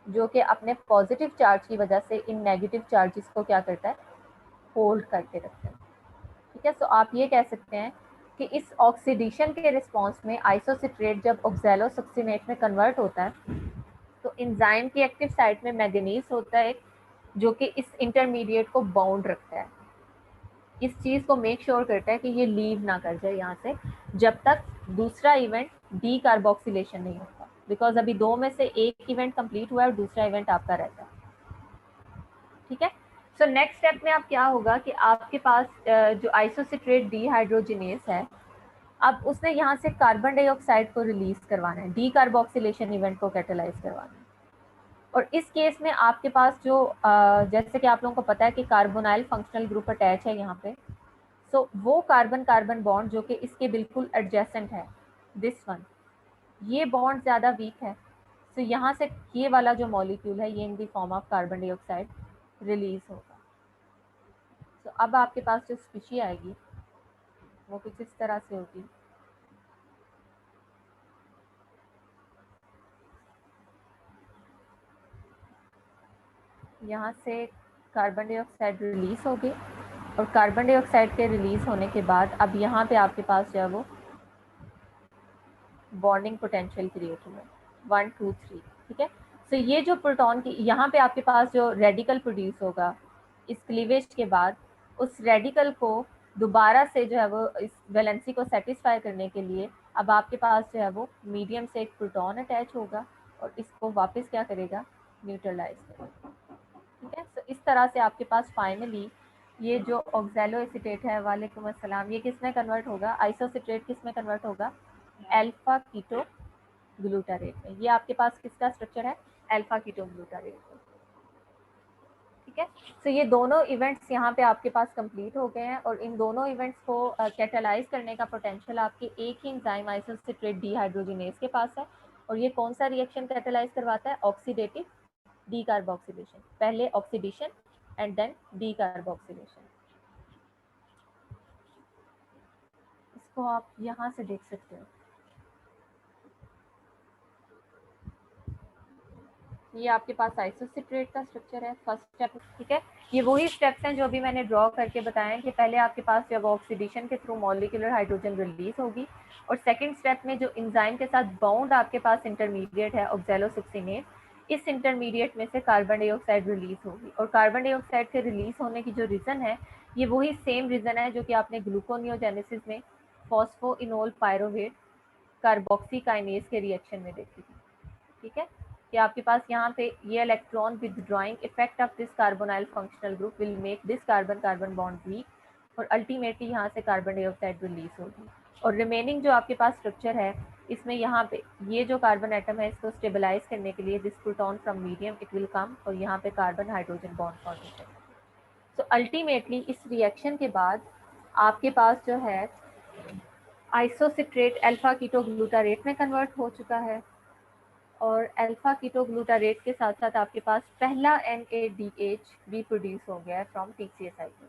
जो कि अपने पॉजिटिव चार्ज की वजह से इन नेगेटिव चार्जेस को क्या करता है, होल्ड करके रखता है। ठीक है, तो आप ये कह सकते हैं कि इस ऑक्सीडेशन के रिस्पॉन्स में आइसोसिट्रेट जब ऑक्सैलोसक्सिनेट में कन्वर्ट होता है तो एंजाइम की एक्टिव साइट में मैग्नीज होता है जो कि इस इंटरमीडिएट को बाउंड रखता है, इस चीज़ को मेक श्योर करता है कि ये लीव ना कर जाए यहाँ से जब तक दूसरा इवेंट डी कार्बोक्सिलेशन नहीं होता, बिकॉज अभी दो में से एक इवेंट कंप्लीट हुआ है और दूसरा इवेंट आपका रहता है। ठीक है, सो नेक्स्ट स्टेप में आप क्या होगा कि आपके पास जो आइसोसिट्रेट डीहाइड्रोजिनेस है, अब उसने यहाँ से कार्बन डाइऑक्साइड को रिलीज करवाना है, डी कार्बोक्सिलेशन इवेंट को कैटेलाइज करवाना है। और इस केस में आपके पास जो जैसे कि आप लोगों को पता है कि कार्बोनाइल फंक्शनल ग्रुप अटैच है यहाँ पे, सो वो कार्बन कार्बन बॉन्ड जो कि इसके बिल्कुल एडजेसेंट है, दिस वन, ये बॉन्ड ज़्यादा वीक है, सो यहाँ से ये वाला जो मॉलिक्यूल है ये in the form of carbon dioxide release होगा। सो अब आपके पास जो स्पीशी आएगी वो कुछ इस तरह से होगी। यहाँ से कार्बन डाइऑक्साइड रिलीज होगी और कार्बन डाइऑक्साइड के रिलीज होने के बाद अब यहाँ पे आपके पास जो है वो बॉन्डिंग पोटेंशियल क्रिएट हुआ 1 2 3। ठीक है, सो ये जो प्रोटॉन की यहाँ पे आपके पास जो रेडिकल प्रोड्यूस होगा इस क्लीवेज के बाद, उस रेडिकल को दोबारा से जो है वो इस वैलेंसी को सेटिस्फाई करने के लिए अब आपके पास जो है वो मीडियम से एक प्रोटॉन अटैच होगा और इसको वापस क्या करेगा, न्यूट्रलाइज करेगा। ठीक है, तो इस तरह से आपके पास फाइनली ये जो ऑक्सैलो एसीटेट है, वालेकुम अस्सलाम, ये किस में कन्वर्ट होगा, आइसोसिट्रेट किस में कन्वर्ट होगा, अल्फा कीटो ग्लूटारेट में। ये आपके पास किसका स्ट्रक्चर है, अल्फा कीटो ग्लूटारेट। ठीक है, तो ये दोनों इवेंट्स यहाँ पे आपके पास कंप्लीट हो गए हैं और इन दोनों इवेंट्स को कैटेलाइज करने का पोटेंशियल आपके एक ही एंजाइम आइसोसिट्रेट डीहाइड्रोजिनेज के पास है। और ये कौन सा रिएक्शन कैटेलाइज करवाता है, ऑक्सीडेटिव डी कार्बोक्सिलेशन, पहले oxidation and then decarboxylation. इसको आप यहाँ से देख सकते हो, ये आपके पास आइसोसिट्रेट का स्ट्रक्चर है फर्स्ट स्टेप। ठीक है, ये वही स्टेप्स हैं जो अभी मैंने ड्रॉ करके बताया कि पहले आपके पास जब ऑक्सीडेशन के थ्रू मॉलिक्यूलर हाइड्रोजन रिलीज होगी और सेकंड स्टेप में जो एंजाइम के साथ बाउंड आपके पास इंटरमीडिएट है ऑक्सैलोसक्सिनेट, इस इंटरमीडिएट में से कार्बन डाइऑक्साइड रिलीज होगी। और कार्बन डाइऑक्साइड के रिलीज होने की जो रीज़न है ये वही सेम रीज़न है जो कि आपने ग्लूकोनियोजेनेसिस में फॉस्फोइनोल पायरोवेट कार्बोक्सी काइनेज के रिएक्शन में देखी थी। ठीक है, कि आपके पास यहाँ पे ये electron withdrawing effect of this carbonyl functional group will make this carbon carbon bond weak और अल्टीमेटली यहाँ से कार्बन डाइऑक्साइड रिलीज होगी। और रिमेनिंग जो आपके पास स्ट्रक्चर है इसमें यहाँ पे ये जो कार्बन एटम है इसको स्टेबलाइज करने के लिए this proton from medium it will come और यहाँ पे carbon hydrogen bond formation. So ultimately इस रिएक्शन के बाद आपके पास जो है आइसोसिट्रेट अल्फा कीटो ग्लूटारेट में कन्वर्ट हो चुका है और अल्फा कीटो ग्लूटारेट के साथ साथ आपके पास पहला NADH भी प्रोड्यूस हो गया है फ्रॉम TCA साइकिल।